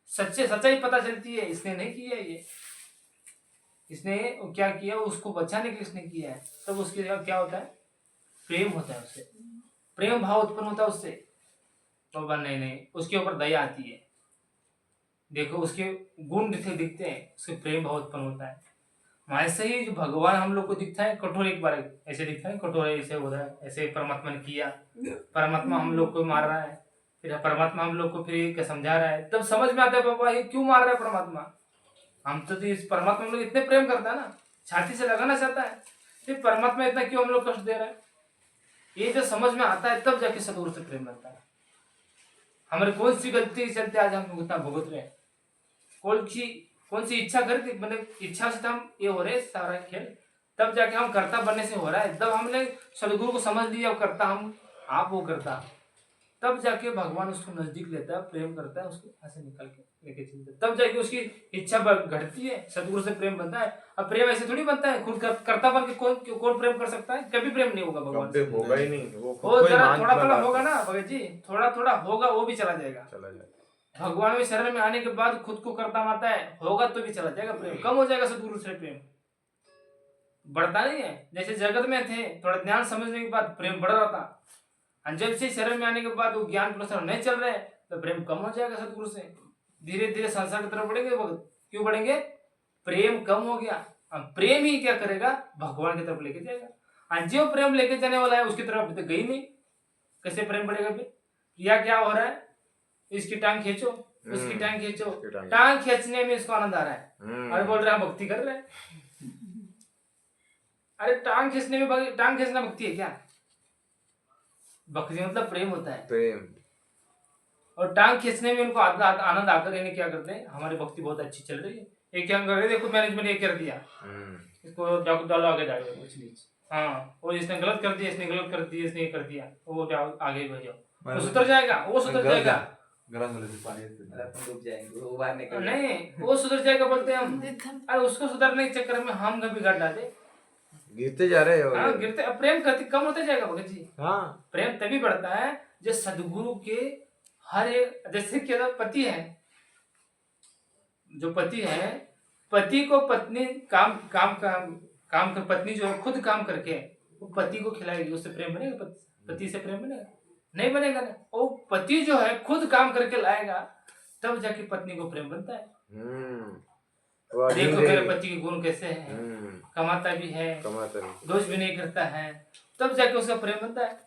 सच्चाई पता चलती है, इसने नहीं किया ये, इसने क्या किया, उसको बचाने के लिए इसने किया है, तब उसके क्या होता है, प्रेम होता है उससे, प्रेम भाव उत्पन्न होता है उससे। तो नहीं, उसके ऊपर दया आती है, देखो उसके गुण दिखते हैं, उसके प्रेम भाव उत्पन्न होता है। ऐसे ही जो भगवान हम लोग को दिखता है कठोर, एक बार ऐसे दिखता है कठोर, ऐसे हो रहा है, ऐसे परमात्मा ने किया, परमात्मा हम लोग को मार रहा है, फिर परमात्मा हम लोग को फिर समझा रहा है, तब समझ में आता है बाबा ये क्यों मार रहा है परमात्मा। हम तो इस परमात्मा हम लोग इतने प्रेम करता है ना, छाती से लगाना चाहता है, फिर परमात्मा इतना क्यों हम लोग कष्ट दे रहा है, ये जो समझ में आता है, तब जाके सदगुरु से प्रेम बनता है। हमारे कौन सी गलती के चलते आज हम लोग इतना भुगत रहे हैं, कौन सी इच्छा करती, मतलब इच्छा से हम ये हो रहे सारा खेल, तब जाके हम कर्ता बनने से हो रहा है। तब हमने सदगुरु को समझ लिया, करता हम आप वो करता, तब जाके भगवान उसको नजदीक लेता है, प्रेम करता है, उसको ऐसे निकाल के लेके चलता है, तब जाके उसकी इच्छा घटती है, सदगुरु से प्रेम बनता है। अब प्रेम ऐसे थोड़ी बनता है, खुद करता बन के कौन प्रेम कर सकता है, कभी प्रेम नहीं होगा भगवान से, होगा ही नहीं, वो वो जरा थोड़ा होगा ना भगत जी, थोड़ा होगा, वो भी चला जाएगा। भगवान में शरण में आने के बाद खुद को करता मानता है, होगा तो भी चला जाएगा, प्रेम कम हो जाएगा, सदगुरु से प्रेम बढ़ता नहीं है। जैसे जगत में थे, थोड़ा ज्ञान समझने के बाद प्रेम बढ़ रहा था, और जब से शरण में आने के बाद वो ज्ञान प्रसार नहीं चल रहे, तो प्रेम कम हो जाएगा सदगुरु से। धीरे धीरे संसार की तरफ बढ़ेंगे भगत, क्यों बढ़ेंगे, प्रेम कम हो गया। अब प्रेम ही क्या करेगा, भगवान की तरफ लेके जाएगा, और जो प्रेम लेके जाने वाला है उसकी तरफ तो गई नहीं, कैसे प्रेम बढ़ेगा फिर। क्या हो रहा है, इसकी टांग खींचो, उसकी टांग खींचो, टांग खींचने में इसको आनंद आ रहा है, और बोल रहे हैं भक्ति कर रहे हैं। अरे टांग खींचने में, टांग खींचना भक्ति है क्या, भक्ति मतलब प्रेम होता है, प्रेम। और टांग खींचने में उनको आनंद आकर इन्हें क्या करते हैं, हमारी भक्ति बहुत अच्छी चल रही है, ये क्या कर रहे, देखो मैनेजमेंट ये कर दिया, इसको डालो आगे जाएगा कुछ नहीं, हाँ, और इसने गलत कर दिया, इसने गलत कर दिया, इसने कर दिया, वो आगे भेजो, वो सुधर जाएगा, वो सुधर जाएगा, डूब जाएंगे, वो बाहर निकल नहीं वो सुधर जाएगा बोलते हैं हम, अरे उसको सुधरने के चक्कर में हम कभी बिगाड़ डाले, गिरते जा रहे हो। हाँ गिरते, प्रेम करते कम होते जाएगा भगत जी। हाँ, प्रेम तभी बढ़ता है जब सदगुरु के हर एक, जैसे क्या पति है, जो पति है, पति को पत्नी काम कर, पत्नी जो है खुद काम करके वो पति को खिलाएगी, उससे प्रेम बनेगा, पति से प्रेम बनेगा, नहीं बनेगा ना। वो पति जो है खुद काम करके लाएगा, तब जाके पत्नी को प्रेम बनता है। देखो मेरे पति के गुण कैसे हैं, कमाता भी है, दोष भी नहीं करता है, तब जाके उसका प्रेम बनता है।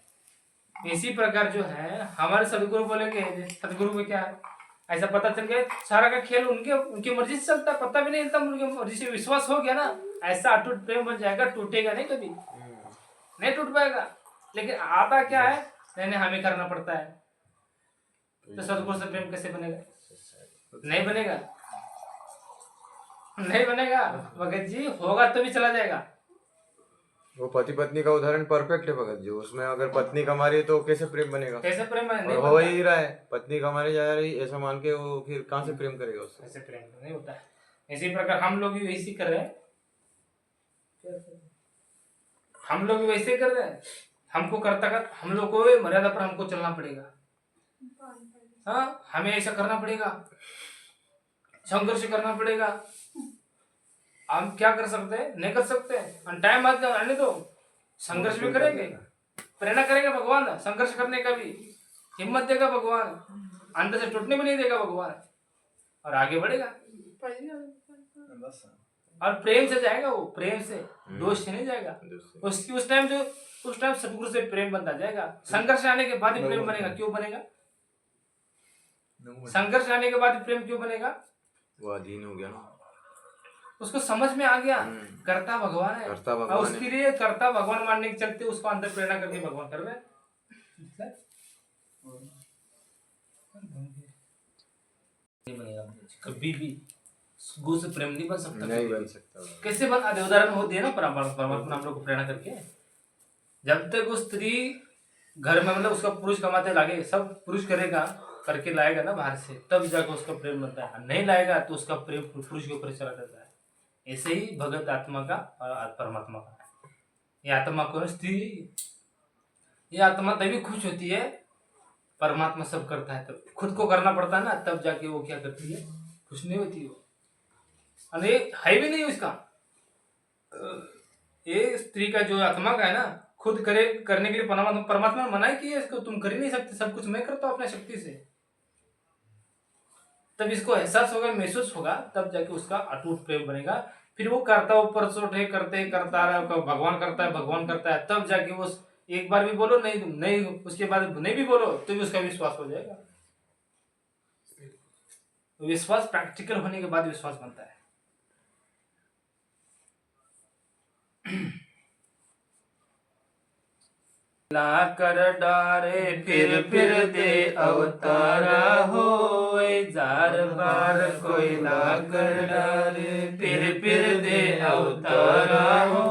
इसी प्रकार जो है हमारे सदगुरु बोलेंगे, सदगुरु में क्या है, ऐसा पता चल गया सारा का खेल उनकी मर्जी से चलता, पता भी नहीं चलता, उनकी मर्जी से विश्वास हो गया ना, ऐसा अटूट प्रेम बन जाएगा, टूटेगा नहीं कभी, नहीं टूट पाएगा। लेकिन आता क्या है, नहीं हमें करना पड़ता है, तो सदगुरु से प्रेम कैसे बनेगा, नहीं बनेगा, नहीं बनेगा भगत जी, होगा तो भी चला जाएगा। वो पति पत्नी का उदाहरण परफेक्ट है भगत जी, उसमें अगर पत्नी कमा रही है तो कैसे प्रेम बनेगा, कैसे प्रेम बनेगा, हो ही रहा है, पत्नी कमाने जा रही ऐसा मान के, वो फिर कहाँ से प्रेम करेगा उससे, ऐसे प्रेम नहीं होता है। इसी प्रकार हम लोग भी वैसे कर रहे हैं, हम लोग भी वैसे कर रहे हैं, हमको हम लोग को मर्यादा पर हमको चलना पड़ेगा, हाँ हमें ऐसा करना पड़ेगा, संघर्ष करना पड़ेगा। हम क्या कर सकते हैं, नहीं कर सकते, टाइम आने दो, संघर्ष भी करेंगे, प्रेरणा करेगा भगवान, संघर्ष करने का भी हिम्मत देगा भगवान, अंदर से टूटने भी नहीं देगा भगवान, और आगे बढ़ेगा, और प्रेम से जाएगा, वो प्रेम से, दोष से नहीं जाएगा। उस टाइम सदगुरु से प्रेम बनता जाएगा। संघर्ष आने के बाद ही प्रेम बनेगा, क्यों बनेगा, संघर्ष आने के बाद प्रेम क्यों बनेगा, वो अधीन हो गया ना। उसको समझ में आ गया कर्ता भगवान है, कर्ता और भगवान उसके है। लिए कर्ता भगवान मानने के चलते उसको अंदर प्रेरणा करके भगवान कर रहे हैं। नहीं बनेगा कभी भी, गु से प्रेम नहीं बन सकता, नहीं बन सकता। कैसे बन आधे उदाहरण हो दिए ना परमात्मा हम लोग को प्रेरणा करके। जब तक वो स्त्री घर में मतलब उसका पुरुष कमाते लागे, सब पुरुष करेगा करके लाएगा ना बाहर से, तब जाकर उसका प्रेम बनता है। नहीं लाएगा तो उसका प्रेम पुरुष के ऊपर चला जाता है। ऐसे ही भगत आत्मा का और परमात्मा का, ये आत्मा को स्त्री, ये आत्मा तभी खुश होती है, परमात्मा सब करता है तब खुद को करना पड़ता है ना, तब जाके वो क्या करती है, खुश नहीं होती वो। और ये है भी नहीं उसका, ये स्त्री का जो आत्मा का है ना, खुद करे करने के लिए परमात्मा ने मना ही किया इसको, तुम कर ही नहीं सकते, सब कुछ मैं करता हूँ अपने शक्ति से। तब इसको एहसास होगा, महसूस होगा, तब जाके उसका अटूट प्रेम बनेगा। फिर वो करता ऊपर चोटे करते करता रहा, भगवान करता है भगवान करता है, तब जाके वो एक बार भी बोलो नहीं तुम नहीं, उसके बाद नहीं भी बोलो तो भी उसका विश्वास हो जाएगा। विश्वास प्रैक्टिकल होने के बाद विश्वास बनता है। ला कर डारे फिर दे अवतारा हो, जार बार कोई ला कर डारे फिर दे अवतारा हो।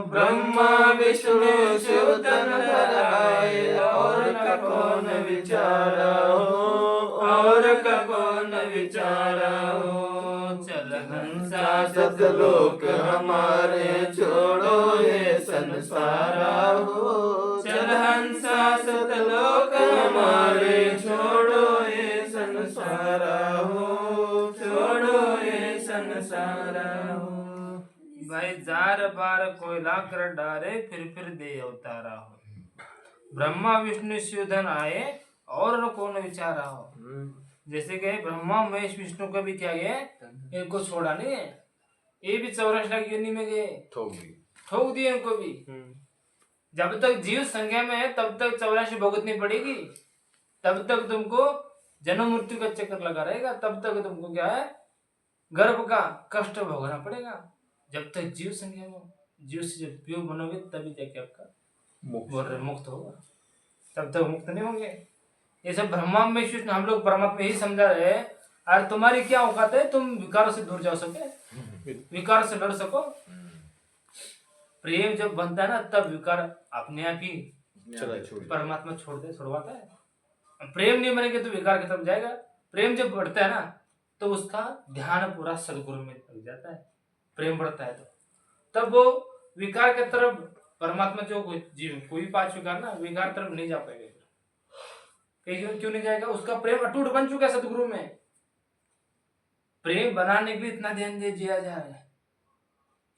ब्रह्मा विष्णु शिव तन धर आए, और का कौन विचारा हो, और का कौन विचारा हो। चल हंसा सतलोक हमारे, छोड़ो ये संसारा हो। चल हंसा सतलोक हमारे, छोड़ो ये संसारा हो, छोड़ो ये संसारा हो। भाई जार बार कोई ला कर डारे फिर दे अवतारा हो। ब्रह्मा विष्णु शिवधन आए, और न कौन विचारा हो। जैसे कि ब्रह्मा महेश विष्णु का भी क्या गए, इनको छोड़ा नहीं है, ये भी 84 लाख योनि में गए, ठोक दिए इनको भी। जब तक जीव संज्ञा में है तब तक 84 भुगतनी पड़ेगी, तब तक तुमको जन्म मृत्यु का चक्कर लगा रहेगा, तब तक तुमको क्या है, गर्भ का कष्ट भोगना पड़ेगा। जब तक जीव संज्ञा में, जीव से जब प्योर बनोगे तभी जाके आपका मुक्त होगा, तब तक मुक्त नहीं होंगे। ये सब ब्रह्मा में विष्णु हम लोग परमात्मा यही समझा रहे हैं। और तुम्हारी क्या औकात है, तुम विकारों से दूर जा सके, विकार से लड़ सको। प्रेम जब बनता है ना, तब विकार अपने आप ही परमात्मा छुड़वाता है। प्रेम नहीं बनेगा तो विकार खत्म जाएगा। प्रेम जब बढ़ता है ना, तो उसका ध्यान पूरा सदगुरु में लग जाता है। प्रेम बढ़ता है तो तब वो विकार के तरफ, परमात्मा जो जीव कोई 5 विकार ना, विकार तरफ नहीं जा पाएगा। क्यों नहीं जाएगा, उसका प्रेम अटूट बन चुका है सदगुरु में। प्रेम बनाने के लिए इतना ध्यान दिया जा रहा है,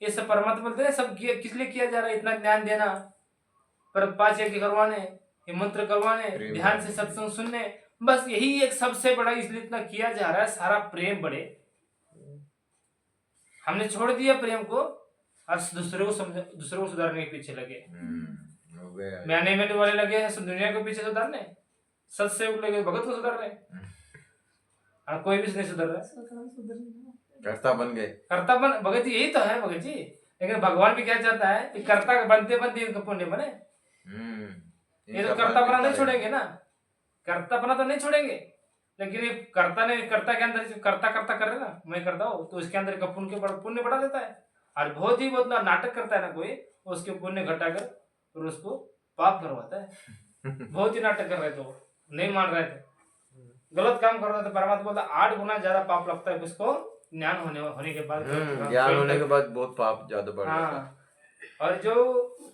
ये सब परमात्मा बोलते हैं सब किस लिए किया जा रहा है, इतना ध्यान देना, पर 5 यज्ञ करवाने, ये मंत्र करवाने, ध्यान से सत्संग सुनने, बस यही एक सबसे बड़ा इसलिए इतना किया जा रहा है, सारा प्रेम बढ़े। हमने छोड़ दिया प्रेम को और दूसरे को सुधारने के पीछे लगे। मैनेजमेंट वाले लगे हैं दुनिया के पीछे सुधारने, सत्सेवक लगे भगत को सुधार रहे, और कोई भी नहीं सुधर रहा है। कर्ता बन गए, कर्ता बन, भगत जी यही तो है भगत जी। लेकिन भगवान भी क्या चाहता है कि कर्ता बनते बनते इनका पुण्य बने। ये तो कर्ता बना नहीं छोड़ेंगे ना, कर्ता बना तो नहीं छोड़ेंगे, लेकिन ये कर्ता के अंदर कर्ता कर रहे ना, मैं करता हूँ, तो उसके अंदर का पुण्य बढ़ा देता है। और बहुत नाटक करता है ना कोई, उसके पुण्य घटाकर और उसको पाप करवाता है। बहुत ही नाटक कर रहे थे, वो नहीं मान रहे थे, गलत काम कर रहे थे। परमात्मा बोलता 8 गुना ज्यादा पाप लगता है उसको ज्ञान होने के बाद, ज्ञान होने के बाद बहुत पाप ज्यादा बढ़ जाता है। और जो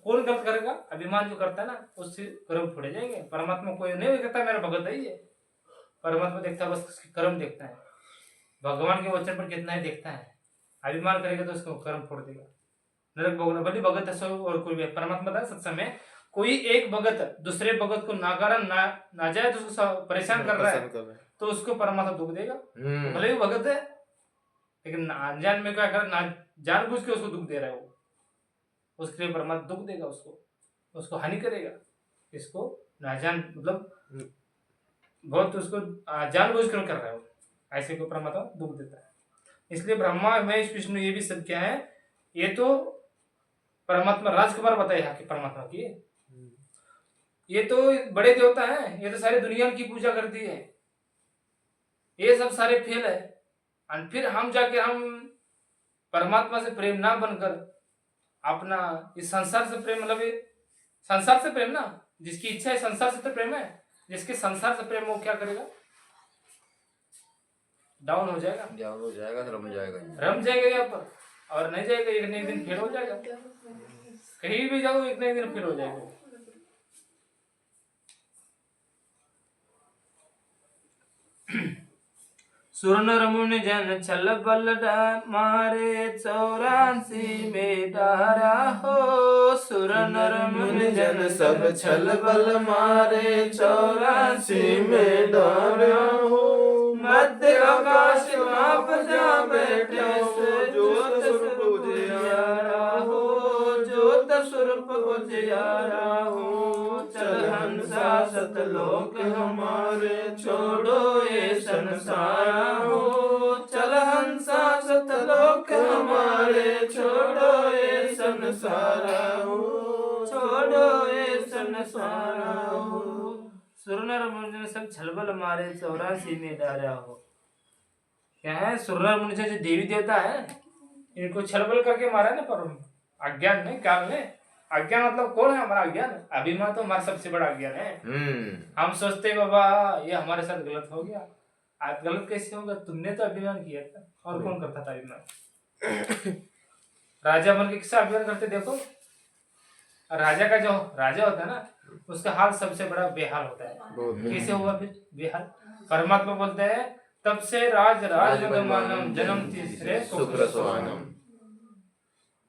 कौन गलत करेगा, अभिमान जो करता है ना, उससे कर्म छोड़े जाएंगे। परमात्मा कोई नहीं देखता मेरा भगत है ये, परमात्मा देखता है बस कर्म देखता है, भगवान के वचन पर कितना ही देखता है। अभिमान करेगा तो उसको कर्म छोड़ देगा, नरक भोगना। भले भगत है सब और कोई भी, परमात्मा था सत्संग में कोई एक भगत दूसरे भगत को नाकारण ना जाए तो उसको परेशान कर रहा है, तो उसको परमात्मा दुख देगा। भले ही भगत है, लेकिन अनजान में क्या कर, जानबूझ के उसको दुख दे रहा है वो, उसके लिए परमात्मा दुख देगा, उसको हानि करेगा। इसको नाजान मतलब बहुत उसको जानबूझ कर रहा है वो, ऐसे को परमात्मा दुख देता है। इसलिए ब्रह्मा महेश विष्णु ये भी सब क्या है, ये तो परमात्मा राजकुमार बताए यहाँ के परमात्मा की, ये तो बड़े देवता हैं, ये तो सारी दुनिया की पूजा करती है, ये सब सारे फेल है। और फिर हम जाके हम परमात्मा से प्रेम ना बनकर अपना इस संसार से प्रेम, मतलब ये संसार से प्रेम ना, जिसकी इच्छा है संसार से तो प्रेम है, जिसके संसार से प्रेम वो क्या करेगा, डाउन हो जाएगा, रम जाएगा यहाँ पर, और नहीं जाएगा, एक न एक दिन फेल हो जाएगा, कहीं भी जाओ एक न एक दिन फेल हो जाएगा। सुर नर मुनि जन छल बल मारे 84 में डारा हो, सुर नर मुनि जन सब छल बल मारे 84 में डारा हो, मध्य आकाश माप जा बैठे ज्योत स्वरूप उजियारा हो, ज्योत स्वरूप उजियारा हो, चल हंसा सतलोक हमारे छोड़ो ये संसारा हो, चल हंसा सतलोक हमारे छोड़ो ये संसारा हो, छोड़ो ये संसारा हो। सुर नर मुनि सब छलबल मारे 84 में डारा हो। क्या है, सुर नर मुनि जो देवी देवता है, इनको छलबल करके मारा ना, पर अज्ञान नहीं, काल ने। अज्ञान मतलब कौन है हमारा अज्ञान? अभिमान तो हमारा सबसे बड़ा अज्ञान है। हम सोचते बाबा ये हमारे साथ गलत हो गया। आज गलत कैसे होगा? तुमने तो अभिमान किया था, और कौन करता था अभिमान? राजा बन के किसका अभिमान करते देखो। राजा का जो राजा होता है ना, उसका हाल सबसे बड़ा बेहाल होता है। कैसे हुआ फिर बेहाल? परमात्मा बोलते हैं तब से राज राज मानम जन्म तीसरे सुप्रसवानम।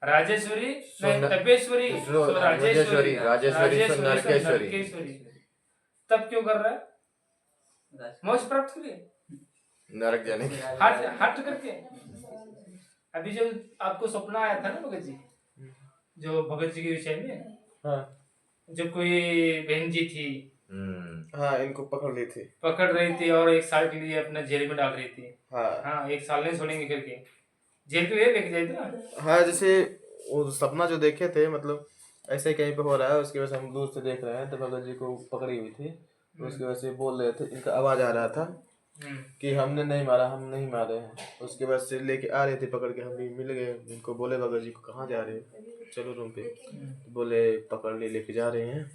राजेश्वरी नहीं तपेश्वरी, राजेश्वरी, राजेश्वरी नरकेश्वरी। तब क्यों कर रहा है? मोक्ष प्राप्त के लिए, नरक जाने की। हट करके। अभी जो आपको सपना आया था ना भगत जी, जो भगत जी के विषय में, हाँ, जो कोई बहन जी थी, हाँ, इनको पकड़ रही थी और 1 साल के लिए अपना जेल में डाल रही थी। हाँ 1 साल नहीं छोड़ेंगे करके जेल पे लेके जाए थे ना। हाँ, जैसे वो सपना जो देखे थे, मतलब ऐसे कहीं पे हो रहा है, उसकी वजह से हम दूर से देख रहे हैं, तो भगत जी को पकड़ी हुई थी, तो उसकी वजह से बोल रहे थे, इनका आवाज आ रहा था कि हमने नहीं मारा, हम नहीं मारे हैं। उसके बाद से लेके आ रहे थे पकड़ के, हम भी मिल गए, इनको बोले भगत जी को कहाँ जा रहे हो, चलो रूम पे। तो बोले पकड़ लेके जा रहे हैं।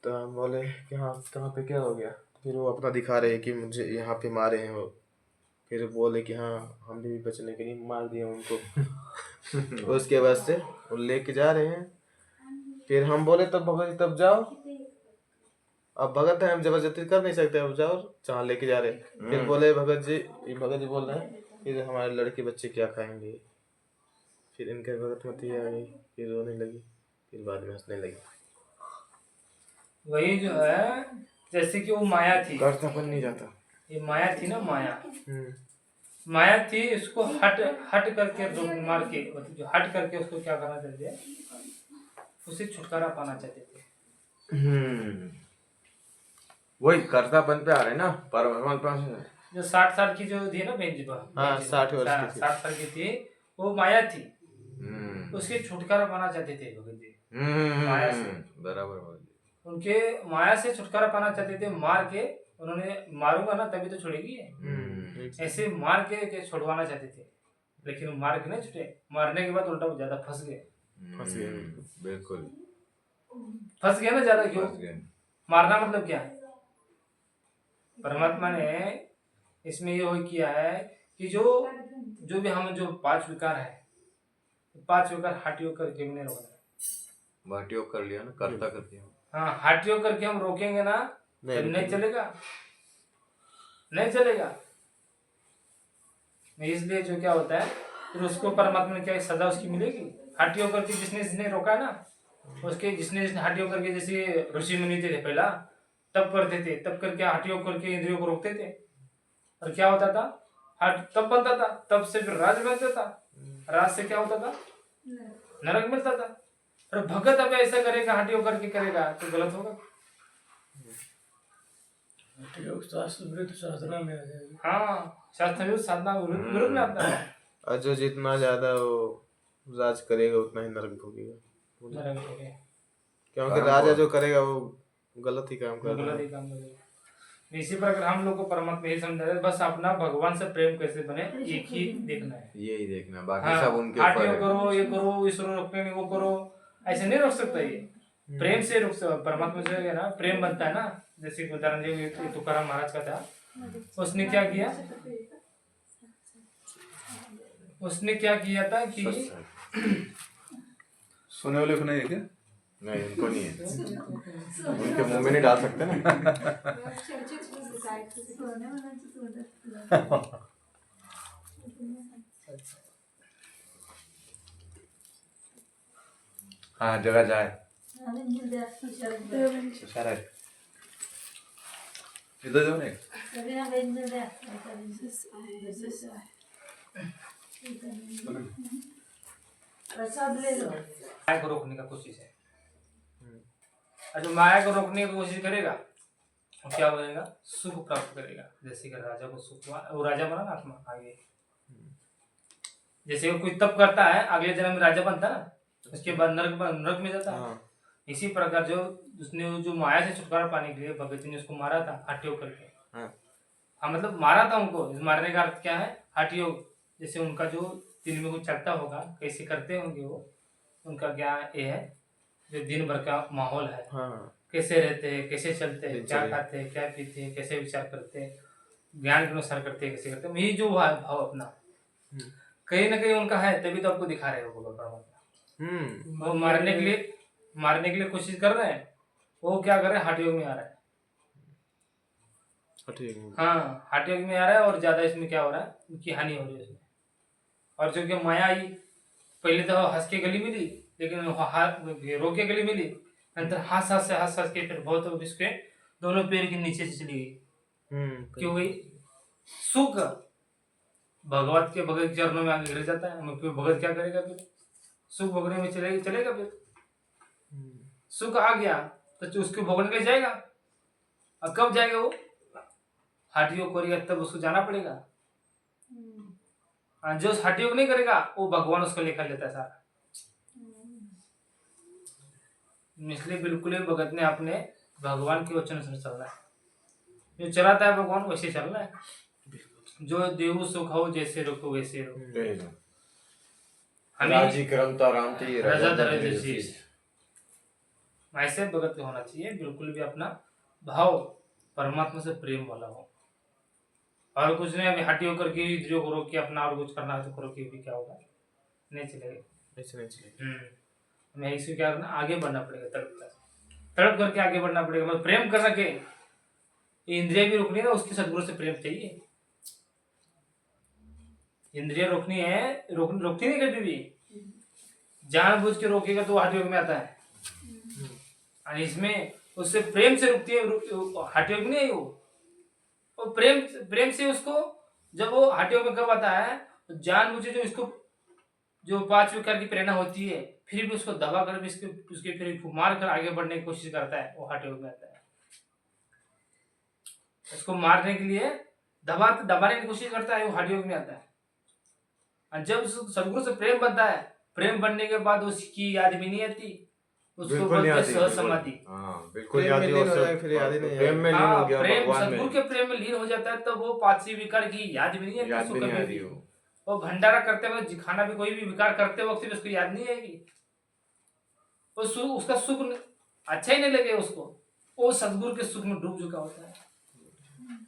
तो हम बोले कि हाँ कहाँ पे, क्या हो गया? फिर वो अपना दिखा रहे हैं कि मुझे यहाँ पे मारे हैं वो। फिर बोले कि हाँ हम भी बचने के लिए मार दिए उनको। उसके बाद से वो लेके जा रहे हैं। फिर हम बोले तब भगत जी तब जाओ, अब भगत है हम जबरदस्ती कर नहीं सकते, अब जाओ जहाँ लेके जा रहे हैं। फिर बोले भगत जी बोल रहे हैं फिर हमारे लड़के बच्चे क्या खाएंगे। फिर इनके भगत मती आ गई, फिर रोने लगी, फिर बाद में हंसने लगी। वही जो है, जैसे कि वो माया थी, कर्तापन नहीं जाता। ये माया थी ना, माया थी। इसको हट करके मार के, जो हट करके उसको क्या करना चाहते हैं, उसे छुटकारा पाना चाहते थे। वही कर्तापन पे आ रहे ना, परमात्मा से। जो 60 साल की जो थी ना बहन जी, हाँ 60 वर्ष की थी, 60 साल की थी, वो माया थी, उसके छुटकारा पाना चाहते थे भगत जी। माया से बराबर, उनके माया से छुटकारा पाना चाहते थे। मार के उन्होंने, मारूंगा ना तभी तो छोड़ेगी, ऐसे मार के छुड़वाना चाहते थे, लेकिन वो मार के नहीं छुटे। मारने के बाद उल्टा वो ज्यादा फंस गए। बिल्कुल फंस गया ना ज्यादा। क्यों? फंस गए। मारना मतलब क्या है? परमात्मा ने इसमें ये हो किया है कि जो भी हम जो 5 विकार है, 5 विकार हट योग करके नहीं रोकना। योग कर लिया ना, कर्ता कर दिया। हाँ, हट योग करके हम रोकेंगे ना, नहीं चलेगा, नहीं चलेगा। इसलिए जो क्या होता है, फिर उसको परमात्मा ने क्या सजा उसकी मिलेगी। हट योग करके जिसने रोका है ना, उसके जिसने हट योग करके, जैसे ऋषि मुनि थे पहला, तब करते थे, तब करके हट योग करके इंद्रियों को रोकते थे, और क्या होता था, हट तब बनता था, तब से फिर राज बनता था, राज से क्या होता था, नरक मिलता था। और भगत अब ऐसा करेगा, हट योग करके करेगा तो गलत होगा। योग शास्त्र साधना में आ जाएगा। हाँ, शास्त्र विरुद्ध साधना विरुद्ध विरुद्ध में आता है। और जो जितना ज्यादा वो राज करेगा उतना ही नरक भोगेगा, नरक हो गया, क्योंकि राजा जो करेगा वो गलत ही काम कर रहा गलत है। ही काम करेगा। इसी प्रकार हम लोग को परमात्मा यही समझा है, बस अपना भगवान से प्रेम कैसे बने एक ही देखना है। यही देखना, बाकी हाँ, सब उनके आठ ऊपर यो है। करो, ये करो, ईश्वर रोकने नहीं, वो करो, ऐसे नहीं रोक सकता ये। प्रेम से रोक सकता, परमात्मा से है ना प्रेम बनता है ना। जैसे उदाहरण जो तुकाराम महाराज का था, उसने क्या किया था कि सुने वाले को नहीं है क्या? नहीं, उनको नहीं है, उनके मुंह में नहीं डाल सकते ना। सोने म्हणायचं सोनं. हाँ, जगह जाए, आणि जिल्ह्या हुशार हुशार है। इधर जाओ नहीं। सगळ्या वेगवेगळ्या प्रसाद ले लो. माया को रोकने का कोशिश है। और जो माया को रोकने की कोशिश करेगा वो क्या बनेगा, सुख प्राप्त करेगा। जैसे कि राजा को सुख हुआ, वो राजा बना ना आत्मा आगे। जैसे वो कोई तप करता है, अगले जन्म में राजा बनता ना, उसके बाद नरक में जाता है। हाँ। इसी प्रकार जो उसने जो माया से छुटकारा पाने के लिए भगत जी ने उसको मारा था हठ योग करके। हाँ। हाँ, मतलब मारा था उनको। इस मारने का अर्थ क्या है, हठ योग। जैसे उनका जो दिन में कुछ चलता होगा, कैसे करते होंगे वो, उनका क्या ये है, जो दिन भर का माहौल है, हाँ, कैसे रहते हैं, कैसे चलते हैं, क्या दिनचर्या। खाते हैं, क्या पीते हैं, कैसे विचार करते हैं, ज्ञान के अनुसार करते हैं, कैसे करते हैं, यही जो भाव अपना कहीं ना कहीं उनका है, तभी तो आपको दिखा रहे हो वो परमात्मा। वो मारने के लिए कोशिश कर रहे हैं, वो क्या कर रहे हैं, हठ योग में आ रहा है। ठीक है। हाँ, हठ योग में आ रहा है, और ज्यादा इसमें क्या हो रहा है, उनकी हानि हो रही है इसमें। और जो कि माया आई, पहले तो हंस के गली मिली, लेकिन रो के गली मिली, अंतर हंस के फिर बहुत इसके दोनों पैर के नीचे से चली गई। क्यों गई? सुख भगवत के भगत चरणों में आगे गिर जाता है, फिर भगत क्या करेगा, फिर सुख भोगने में चलेगा फिर सुख आ गया तो उसको भोगने के लिए जाएगा। और कब जाएगा वो, हठ योग करेगा तब उसको जाना पड़ेगा। जो हठ योग नहीं करेगा वो भगवान उसको लेकर लेता है सारा। इसलिए बिल्कुल ही भगत ने अपने भगवान के वचन से चलना है, जो चलाता है भगवान वैसे चलना है। जो देव सुख हो जैसे रुको वैसे रुको, राजी करमता राम थी, रजा धरे जैसी। ऐसे भगत होना चाहिए, बिल्कुल भी अपना भाव परमात्मा से प्रेम वाला हो। और कुछ नहीं, अभी हटी होकर के इंद्रियों को रोक के अपना और कुछ करना है तो करो, कि भी क्या होगा, नहीं चलेगा, ऐसे नहीं चलेगा। हमें इसी क्या करना, आगे बढ़ना पड़ेगा, तड़प करके आगे बढ़ना पड़ेगा। मतलब प्रेम करना के इंद्रिया भी रोकनी है, उसके सदगुरु से प्रेम चाहिए। इंद्रिया रोकनी है, रोकती नहीं कभी भी, जानबूझ के रोकेगा तो हठ योग में आता है। और इसमें उससे प्रेम से रुकती है, हठ योग नहीं है वो प्रेम से उसको, जब वो हठ योग में कब आता है, तो जानबूझ जो इसको जो 5 विकार की प्रेरणा होती है, फिर भी उसको दबा कर भी उसके फिर मार कर आगे बढ़ने की कोशिश करता है, वो हठ योग में आता है। उसको मारने के लिए दबाने की कोशिश करता है, वो हठ योग में आता है। और जब सदगुरु से प्रेम बनता है, प्रेम बनने के बाद उसकी याद भी नहीं आती, उसको बोलते हैं सहज समाधि। बिल्कुल याद नहीं हो जाए, फिर याद ही नहीं प्रेम में लीन हो गया भगवान सदगुरु में, के प्रेम में लीन हो जाता है, तब वो 5 विकार की याद भी नहीं आती, याद उसको भी नहीं कभी आ रही भी। हो। वो भंडारा करते वक्त, खाना भी कोई भी विकार करते वक्त भी उसको याद नहीं आएगी, उसका सुख अच्छा ही नहीं लगे उसको, वो सदगुरु के सुख में डूब चुका होता है।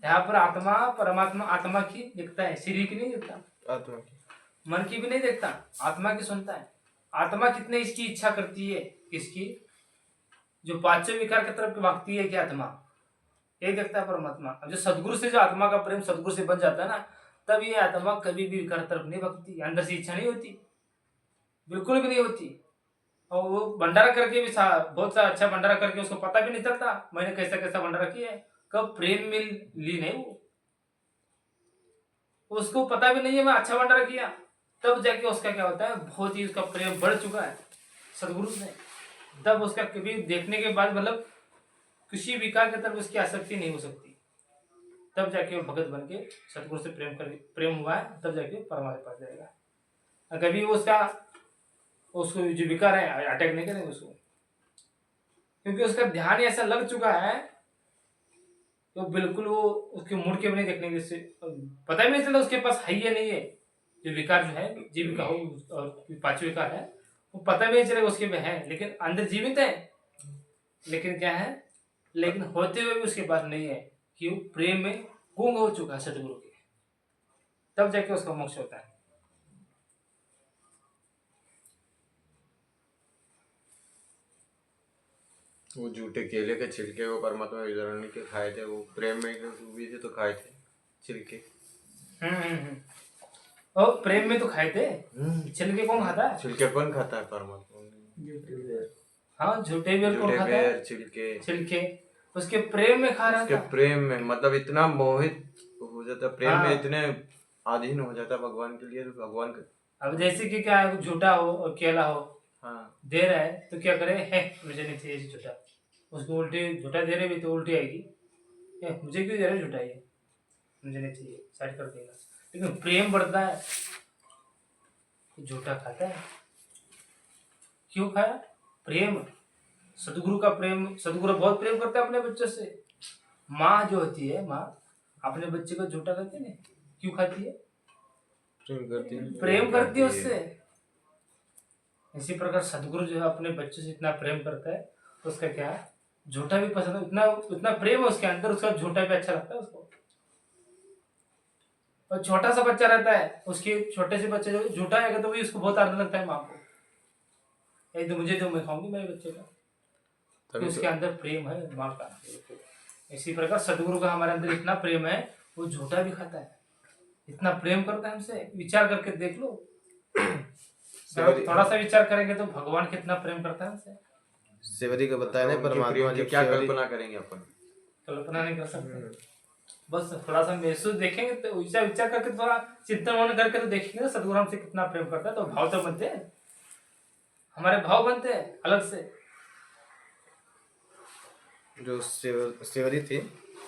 यहाँ पर आत्मा परमात्मा आत्मा की देखता है, शरीर की नहीं देखता, आत्मा की, मन की भी नहीं देखता, आत्मा की सुनता है। आत्मा कितने इसकी इच्छा करती है, किसकी, जो 5 विकार की तरफ भागती है कि आत्मा, यही देखता है परमात्मा। अब जो सदगुरु से जो आत्मा का प्रेम सदगुरु से बन जाता है ना, तब ये आत्मा कभी भी विकार तरफ नहीं भागती, अंदर से इच्छा नहीं होती, बिल्कुल भी नहीं होती। और वो भंडारा करके भी बहुत सा अच्छा भंडारा करके उसको पता भी नहीं चलता मैंने कैसा कैसा भंडारा किया है, कब प्रेम में लीन है वो, उसको पता भी नहीं है मैं अच्छा भंडारा किया। तब जाके उसका क्या होता है, बहुत ही उसका प्रेम बढ़ चुका है सदगुरु से, तब उसका कभी देखने के बाद मतलब किसी विकार की तरफ उसकी आसक्ति नहीं हो सकती, तब जाके वो भगत बन के सतगुरु से प्रेम हुआ है, तब जाके परमात्मा के पास जाएगा। और कभी वो उसको जो विकार है अटैक नहीं करेंगे उसको, क्योंकि उसका ध्यान ऐसा लग चुका है तो बिल्कुल वो उसके मुड़ के भी नहीं देखने की, पता भी नहीं चलता उसके पास है या नहीं है। जो विकार जो है जीविका हो और 5 विकार है वो पता भी नहीं चलेगा उसके में है, लेकिन अंदर जीवित है, लेकिन क्या है, लेकिन होते हुए भी उसके पास नहीं है कि वो प्रेम में गुंग हो चुका है सतगुरु के, तब जाके उसका मोक्ष होता है। वो झूठे केले के छिलके वो परमात्मा वितरण के खाए थे, वो प्रेम में भी थे तो खाए थे छिलके। और प्रेम में तो खाए थे, छिलके कौन खाता है? छिलके कौन खाता है? परमात्मा। हाँ, झूठे बेर कौन खाता है? छिलके उसके प्रेम में खा रहा उसके था। प्रेम में मतलब इतना मोहित हो जाता, प्रेम में इतने अधीन हो जाता भगवान के लिए, तो भगवान का। अब जैसे कि क्या है, झूठा हो और केला हो, हाँ दे रहा है तो क्या करे, है मुझे नहीं चाहिए झूठा, उसको उल्टी झूठा दे रहे भी तो उल्टी आएगी, मुझे क्यों दे रहे झूठा, ये मुझे नहीं चाहिए, साइड कर देगा। लेकिन प्रेम बढ़ता है तो झूठा खाता है। क्यों खाया? प्रेम, सदगुरु का प्रेम। सदगुरु बहुत प्रेम करता है अपने बच्चों से। माँ जो होती है, माँ अपने बच्चे को झूठा करती है, क्यों खाती है? प्रेम करती है उससे। इसी प्रकार सदगुरु जो है अपने बच्चों से इतना प्रेम करता है तो उसका क्या है, झूठा भी पसंद है, उतना प्रेम है उसके अंदर, उसका झूठा भी अच्छा लगता है उसको। और छोटा सा बच्चा रहता है, उसके छोटे से बच्चे जो झूठा आएगा तो भी उसको बहुत आनंद लगता है माँ को, यही तो मुझे, तो मैं खाऊंगी मेरे बच्चे का, तो उसके अंदर प्रेम है माँ का। इसी प्रकार सदगुरु का हमारे अंदर इतना प्रेम है, वो झूठा भी खाता है, इतना प्रेम करता है हमसे। विचार करके देख लो, थोड़ा सा विचार करेंगे तो भगवान कितना प्रेम करता है हमसे। सेवरी का बताया नहीं, परमात्मा जब क्या कल्पना करेंगे अपन, कल्पना नहीं कर सकते, बस थोड़ा सा महसूस देखेंगे तो विचार करके, थोड़ा चिंतन मन करके तो देखेंगे ना सदगुरु हमसे कितना प्रेम करता है, तो भाव तो बनते हैं, हमारे भाव बनते हैं अलग से। जो सेवरी थी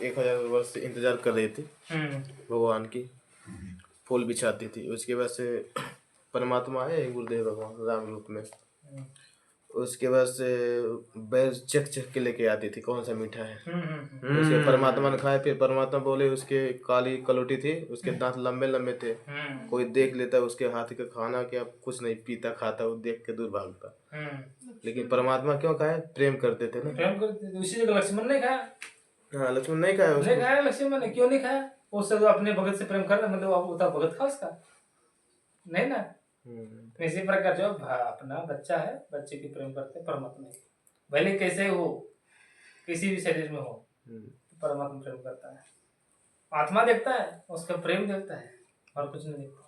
1000 वर्ष से इंतजार कर रही थी भगवान की, फूल बिछाती थी, उसके बाद से परमात्मा आए गुरुदेव भगवान राम रूप में, उसके बाद से बैल चख चख के लेके आती थी कौन सा मीठा है, उसके परमात्मा ने खाए, फिर परमात्मा बोले, उसके काली कलोटी थी, उसके दांत लंबे लंबे थे, कोई देख लेता उसके हाथ का खाना क्या, कुछ नहीं पीता खाता, वो देख के दूर भागता। लेकिन परमात्मा क्यों खाए? प्रेम करते थे ना, प्रेम करते थे। उसी जगह लक्ष्मण ने खाया। हाँ, लक्ष्मण नहीं खाया उसको, नहीं खाया लक्ष्मण ने, क्यों नहीं खाया? उससे तो अपने भगत से प्रेम करना, मतलब आप उतना भगत खा उसका नहीं ना। इसी प्रकार जो अपना बच्चा है, बच्चे की प्रेम करते हैं परमात्मा, भले कैसे हो, किसी भी शरीर में हो, परमात्मा प्रेम करता है। आत्मा देखता है, उसका प्रेम देखता है, और कुछ नहीं देखता।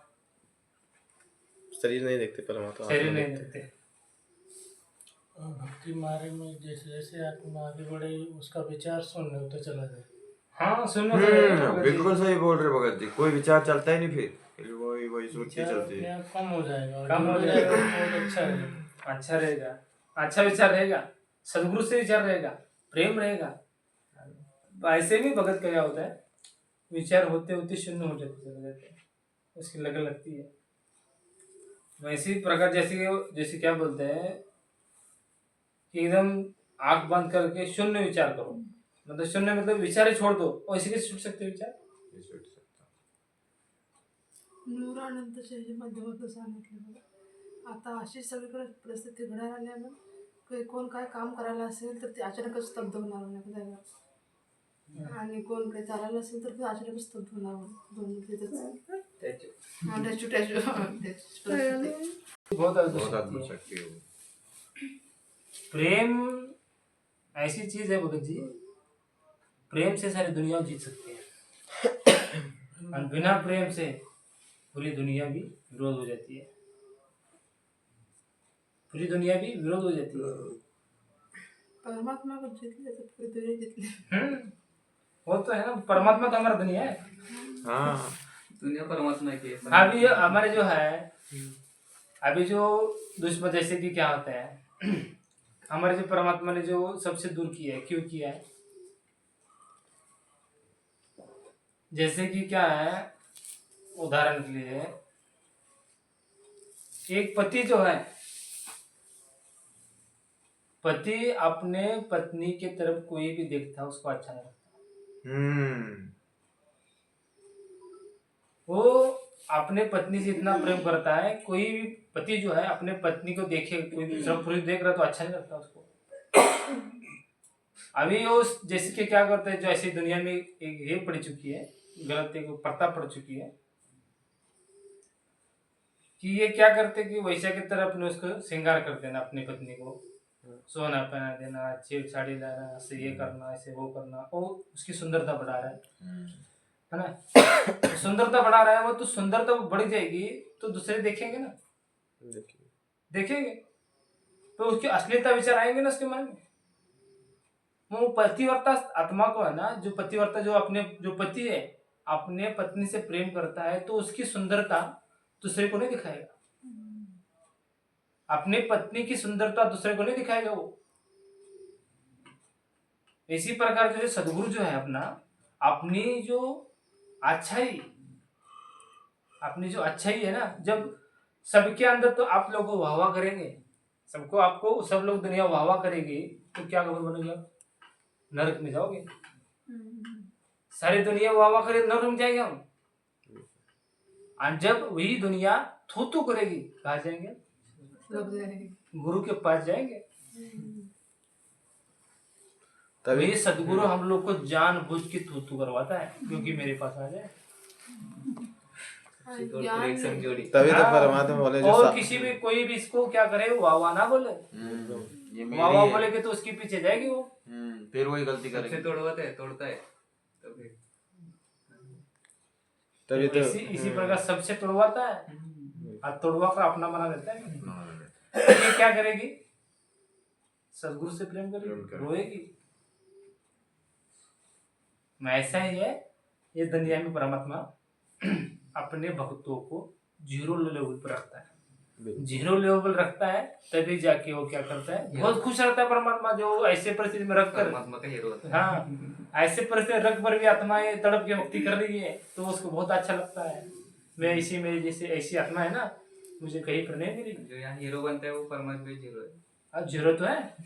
शरीर नहीं देखते परमात्मा, शरीर नहीं देखते। भक्ति मार्ग में जैसे जैसे आत्मा आगे बढ़े, उसका विचार शून्य होता चला जाए। हाँ सुनो, बिल्कुल सही बोल रहे भगत जी, कोई विचार चलता ही नहीं, फिर वही सोच के चलती है, कम हो जाएगा, कम हो जाएगा, बहुत अच्छा रहेगा, अच्छा रहेगा, अच्छा विचार रहेगा, सदगुरु से विचार रहेगा, प्रेम रहेगा। ऐसे भी भगत का क्या होता है, विचार होते होते शून्य हो जाते हैं, उसकी लगन लगती है। वैसे प्रकार जैसे क्या बोलते हैं कि एकदम आंख बंद करके शून्य विचार करो, मतलब शून्य मतलब विचार ही छोड़ दो, वैसे कैसे छूट सकते विचार? नूरानंद शैली माध्यमातून सांगितलं बघा। आता अशी सगळीकडे परिस्थिती घडायला आल्यानं कोण काय काम करायला असेल तर ते अचानकच स्तब्ध होणार नाही जागा, आणि कोण काही चालायला असेल तर ते अचानकच स्तब्ध होणार, दोन बहुत अद्भुत शक्ति है। प्रेम ऐसी चीज है भगत जी, प्रेम से सारी दुनिया जीत सकती है, और बिना प्रेम से पूरी दुनिया भी विरोध हो जाती है, पूरी दुनिया भी विरोध हो जाती है। परमात्मा को जितले तो पूरी दुनिया जितली, वो तो है ना, परमात्मा तो हमारा दुनिया है। हाँ, दुनिया परमात्मा की है। अभी हमारे जो है, अभी जो दुश्मन जैसे कि क्या होता है, हमारे जो परमात्मा ने जो सबसे दूर किया है, क्यों किया है? जैसे कि क्या है, उदाहरण के लिए एक पति जो है, पति अपने पत्नी के तरफ कोई भी देखता है उसको अच्छा नहीं लगता। वो अपने पत्नी से इतना प्रेम करता है, कोई भी पति जो है अपने पत्नी को देखे, कोई दूसरा पुरुष देख रहा तो अच्छा नहीं लगता उसको। अभी वो जैसे कि क्या करते हैं, जो ऐसी दुनिया में एक ये पड़ चुकी है, गलत एक प्रथा पड़ चुकी है कि ये क्या करते कि वैसा की तरह अपने उसको श्रृंगार कर देना, अपनी पत्नी को सोना पहना देना, अच्छी साड़ी लाना, ऐसे ये करना, ऐसे वो करना, वो उसकी सुंदरता बढ़ा रहा है ना। सुंदरता बढ़ा रहा है वो, तो सुंदरता बढ़ जाएगी तो दूसरे देखेंगे ना, देखेंगे तो उसकी असलियता विचार आएंगे ना उसके मन में। वो पतिव्रता आत्मा को है ना, जो पतिव्रता जो अपने जो पति है अपने पत्नी से प्रेम करता है तो उसकी सुंदरता दूसरे को नहीं दिखाएगा, अपने पत्नी की सुंदरता दूसरे को नहीं दिखाएगा वो। इसी प्रकार जो सदगुरु जो है अपना, अपनी जो अच्छाई, अपनी जो अच्छाई है ना, जब सबके अंदर तो आप लोग वाह वाह करेंगे, सबको आपको सब लोग दुनिया वाह वाह करेगी तो क्या खबर बनेगा, नरक में जाओगे। सारी दुनिया वाह वाह करे नरक में जाएंगे हम, और जब वही दुनिया थू थू करेगी कहाँ जाएंगे, गुरु के पास जाएंगे। तभी सदगुरु हम लोग को जानबूझ के थू थू करवाता है, क्योंकि मेरे पास आ जाए। तभी तो परमात्मा बोले जो और किसी भी कोई भी इसको क्या करे, वाह वाह ना बोले, वाह वाह बोलेगे तो उसके पीछे जाएगी वो, फिर वही गलती करेगी। तोड़ता है तभी तो इसी प्रकार सबसे तोड़वाता है और तोड़वा कर अपना बना देता है। ये क्या करेगी, सदगुरु से प्रेम करेगी, रोएगी। ऐसा ही है ये दुनिया में परमात्मा अपने भक्तों को जीरो लेवल पर रखता है, जीरो लेवल रखता है, तभी जाके वो क्या करता है, बहुत खुश रहता है परमात्मा। जो ऐसे परिस्थिति में रखकर परमात्मा का हीरो होता है। हाँ, ऐसे परिस्थिति रख पर भी आत्माएं तड़प के मुक्ति कर रही है तो उसको बहुत अच्छा लगता है। मैं इसी मेरी जैसे ऐसी आत्मा है ना, मुझे कहीं पर नहीं मिली। जो यहाँ हीरो बनता है वो परमात्मा जीरो है। अब जीरो तो है,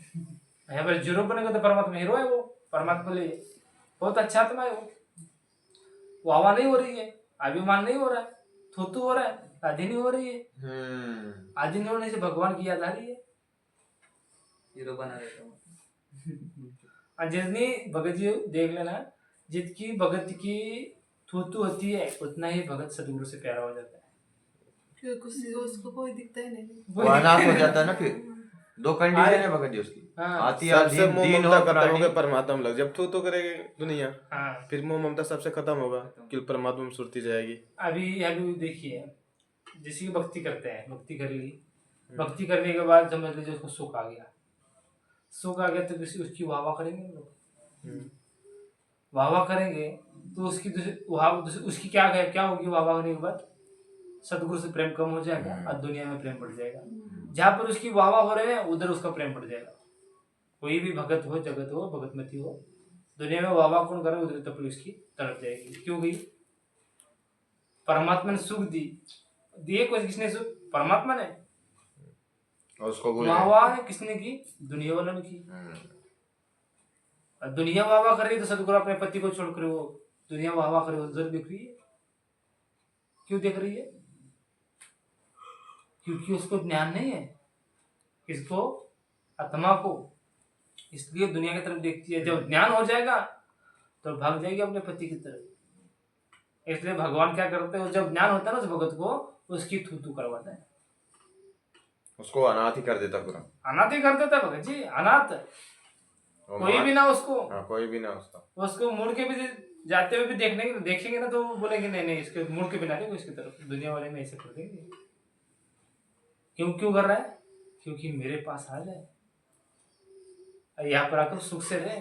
यहाँ पर जीरो बनेगा तो परमात्मा हीरो है। वो परमात्मा लिए बहुत अच्छा आत्मा है वो। वाह नहीं हो रही है, अभिमान नहीं हो रहा है, थूथू हो रहा है, आदि नहीं हो रही है। आदि नहीं होने से भगवान की याद आ रही है, हीरो बना देता हूँ। और जितनी भगत जी देख लेना, जितकी भगत की थूथू होती है उतना ही भगत सदगुरु से प्यारा हो जाता है। क्योंकि उसको कोई दिखता ही नहीं, वो अनाथ हो जाता है ना। फिर दो कंडीशन है भगत जी उसकी, आती सबसे मोह दीन ममता हो खत्म हो गया, प्राणी। परमात्मा में लग। जब थू तो करेगी दुनिया, हाँ, फिर मोह ममता सबसे खत्म होगा कि परमात्मा में सुरती जाएगी। अभी देखिए, जिसकी भक्ति करते हैं, भक्ति करेगी, भक्ति करने के बाद समझ लीजिए उसको सुख आ गया, सुख आ गया तो किसी उसकी वाह वाह करेंगे लोग, वाह वाह करेंगे तो उसकी क्या होगी वाह वाह करने के बाद, सदगुरु से प्रेम कम हो जाएगा और दुनिया में प्रेम बढ़ जाएगा। जहाँ पर उसकी वाह वाह हो रहे हैं उधर उसका प्रेम बढ़ जाएगा। कोई भी भगत हो, जगत हो, भगतमती हो, दुनिया में वाह वाह कौन करे उधर तपड़ी उसकी तड़प जाएगी। क्यों गई, परमात्मा ने सुख दिए कोई, किसने सुख, परमात्मा ने। और उसको वाह वाह है किसने की, दुनिया वालों ने की। और दुनिया वाह वाह कर रही है तो सदगुरु अपने पति को छोड़कर वो दुनिया वाह वाह करे उधर देख रही है। क्यों देख रही है, क्योंकि उसको ज्ञान नहीं है, किसको, आत्मा को, इसलिए दुनिया की तरफ देखती है। जब ज्ञान हो जाएगा तो भाग जाएगी अपने पति की तरफ। इसलिए भगवान क्या करते हैं, जब ज्ञान होता है ना उस भगत को, उसकी थू करवाता है, उसको अनाथ ही कर देता पूरा। अनाथ ही कर देता है भगत जी, अनाथ। कोई भी ना उसको, कोई भी ना उसको मुड़ के भी जाते हुए भी देखेंगे ना तो बोलेंगे नहीं इसके मुड़ के बिना देखो इसकी तरफ, दुनिया वाले में ऐसे कर देंगे। क्यों कर रहा है, क्योंकि मेरे पास आ जाए, यहाँ पर आकर सुख से रहे,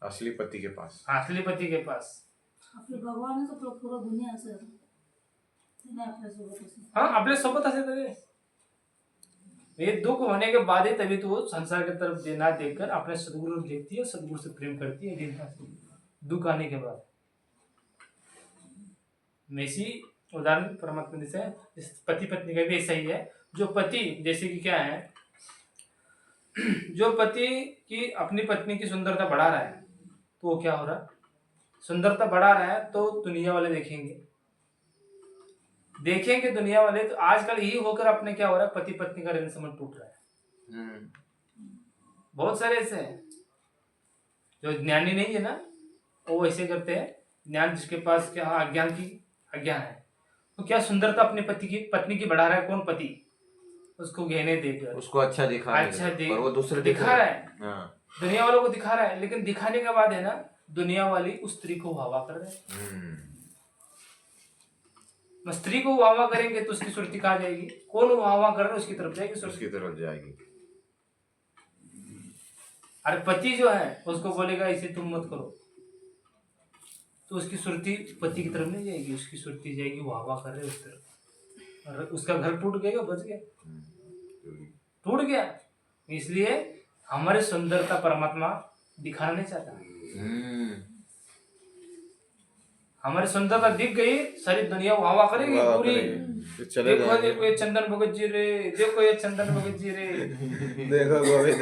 असली पति के पास, असली पति के पास। आपले भगवान तो पूरा दुनिया असं आपल्यासोबत असेल। हाँ, आपल्या सोबत असे तरी ये दुख होने के बाद ही तभी तो वो संसार की तरफ देना देखकर अपने सदगुरु देखती है, सदगुरु से प्रेम करती है, दीनता से। दुख आने के बाद। वैसी उदाहरण परमात्मा जैसे इस पति पत्नी का भी ऐसा ही है। जो पति जैसे कि क्या है, जो पति की अपनी पत्नी की सुंदरता बढ़ा रहा है तो वो क्या हो रहा है, सुंदरता बढ़ा रहा है तो दुनिया वाले देखेंगे दुनिया वाले। तो आजकल यही होकर अपने क्या हो रहा है, पति पत्नी का रहन संबंध टूट रहा है। बहुत सारे ऐसे हैं जो ज्ञानी नहीं है ना, वो ऐसे करते हैं। ज्ञान जिसके पास क्या अज्ञान है, तो क्या सुंदरता अपने पत्नी की बढ़ा रहा है। कौन पति उसको गहने देकर उसको अच्छा दिखा और वो दूसरे दिखा रहा है, हाँ। दुनिया वालों को दिखा रहा है। लेकिन दिखाने के बाद है ना, दुनिया वाली उस स्त्री को वाह कर रहे हैं। स्त्री को वाह करेंगे तो उसकी सुरती कहाँ जाएगी, कौन वाह कर रहा है उसकी तरफ जाएगी, उसकी तरफ जाएगी। अरे पति जो है उसको बोलेगा इसे तुम मत करो, तो उसकी सुरती पति की तरफ नहीं जाएगी, उसकी सुरती जाएगी वाह कर रहे उस तरफ, और उसका घर टूट गया, बच गया, टूट गया। इसलिए हमारी सुंदरता परमात्मा दिखाना नहीं चाहता। हमारी सुंदरता दिख गई, सारी दुनिया वाह करेगी पूरी। देखो देखो ये चंदन भगत जी रे, देखो ये चंदन भगत जी रे, देखो गोविंद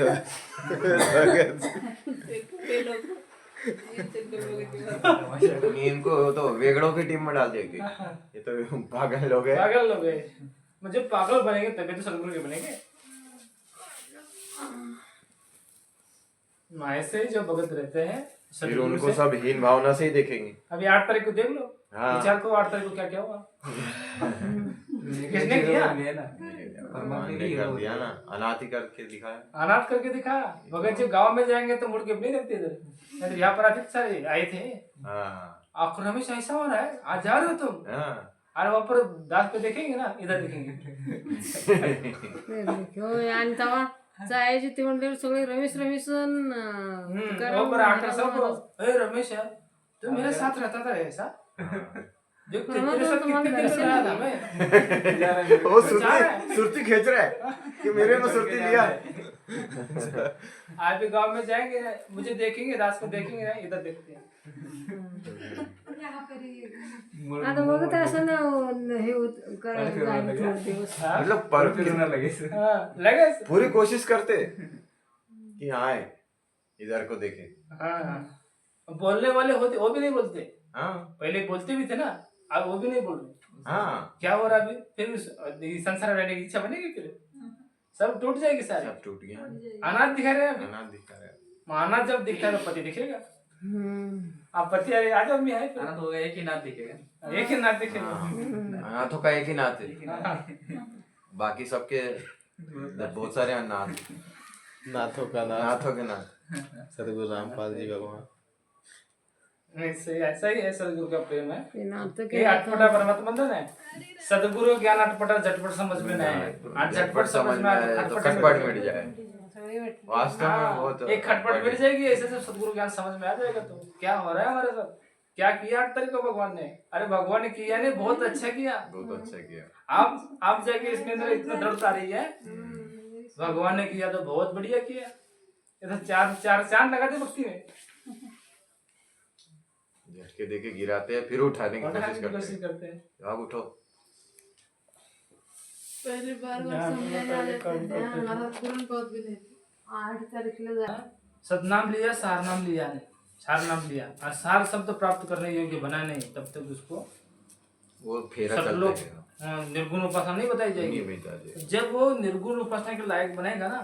इनको तो वेगड़ों की टीम में डाल देगी। ये तो पागल लोग हैं। पागल लोग हैं। मुझे पागल बनेंगे तभी तो सदगुरु के बनेंगे। ऐसे जो भगत रहते हैं फिर उनको सब हीन भावना से ही देखेंगे। अभी 8 तारीख को देख लो, हाँ। विचार को 8 तारीख को क्या क्या हुआ। किसने किया, कर दिया ना, अनाथ ही करके दिखाया, अनाथ करके दिखा। भगत जी गांव में जाएंगे तो मुड़ के नहीं देखते इधर, नहीं तो यहाँ पर अधिक सारे आए थे। आपको हमेशा ऐसा हो रहा है, आज जा रहे हो तुम, अरे वहाँ पर दास पे देखेंगे ना, इधर देखेंगे। जायचे ते म्हणले सगळे रमेश रमेश तो मेरे साथ रहता था ऐसा, जो तेरे साथ कितने दिन से रहा था मैं। वो सुरती खींच रहा है कि मेरे में सुरती लिया। आप भी गांव में जाएंगे, मुझे देखेंगे, दास को देखेंगे ना, इधर देखते हैं। आता बघत असं ना हे मतलब लगे पूरी कोशिश करते कि हाँ इधर को देखे। बोलने वाले होते वो भी नहीं बोलते। हाँ पहले बोलते भी थे ना, अब वो भी नहीं बोल रहे। हाँ क्या हो रहा अभी, फिर संसार रहने की इच्छा बनेगी, फिर सब टूट जाएगी, सारी सब टूट गया। अनाथ दिखा रहे हैं अभी। अनाथ दिखा रहे हैं। अनाथ जब दिखता है तो पति दिखेगा। आप पति आ जाओ, मैं है अनाथ होगा, एक ही नाथ दिखेगा, एक ही नाथ दिखेगा। अनाथों का एक ही नाथ है, बाकी सबके बहुत सारे अनाथ, नाथों का नाथों के नाथ। सदगुरु रामपाल जी भगवान। नहीं सही, ऐसा ही है सदगुरु का प्रेम है। के ये अटपटा परमात्मा बंधन है। सदगुरु ज्ञान अटपटा झटपट समझ में नहीं आए, आज झटपट समझ में आए तो खटपट मिट जाए। वास्तव में वो तो एक खटपट मिट जाएगी, ऐसे से सदगुरु ज्ञान समझ में आ जाएगा। तो क्या हो रहा है हमारे साथ, क्या किया 8 तारीख को भगवान ने। अरे भगवान ने किया नहीं, बहुत अच्छा किया, बहुत अच्छा किया। आप जाके इसके अंदर इतना दृढ़ता आ रही है, भगवान ने किया तो बहुत बढ़िया किया। ये तो चार चांद लगा दे भक्ति में, झटके देके गिराते हैं, फिर उठाने की कोशिश करते हैं। आप उठो। पहली बार हमारा तुरंत बहुत भी नहीं 8 तारीख ले जा। सतनाम लिया, सार नाम लिया नहीं, सार नाम लिया और सार शब्द प्राप्त करने योग्य बना नहीं, तब तक उसको वो फेरा सब लोग चलते हैं। निर्गुण उपासना नहीं बताई नहीं जाएगी। बता दे। जब वो निर्गुण उपासना के लायक बनेगा ना,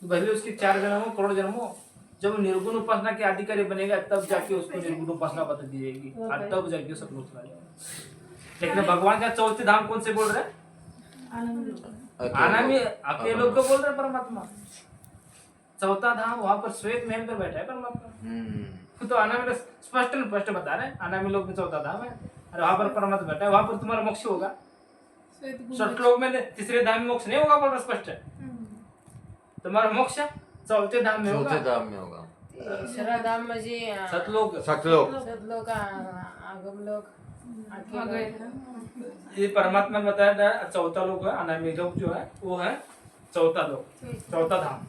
तो भले उसके 4 जन्म हो, करोड़ जन्म हो, जब निर्गुण उपासना के अधिकारी बनेगा तब जाके उसको निर्गुण उपासना बता दी जाएगी, और तब जाके सब लोग चला जाएगा। लेकिन भगवान का 4थे धाम कौन से बोल रहे हैं, आना में अकेले लोग को बोल रहे परमात्मा। 4था धाम वहां पर श्वेत महल पर बैठा है परमात्मा। तो आना में स्पष्ट बता रहे हैं, आना में लोग में 4था धाम है, और वहां पर परमात्मा बैठा है, वहां पर तुम्हारा मोक्ष होगा। श्लोक में 3रे धाम में मोक्ष नहीं होगा, बोल रहा स्पष्ट है। तुम्हारा मोक्ष 4थे धाम में होगा। 4थे धाम में होगा। शराधाम म्हणजे सतलोक आगमलोक ये परमात्मा ने बताया था 4था लोक है, अनामी लोक जो है वो है 4था लोक, 4था धाम।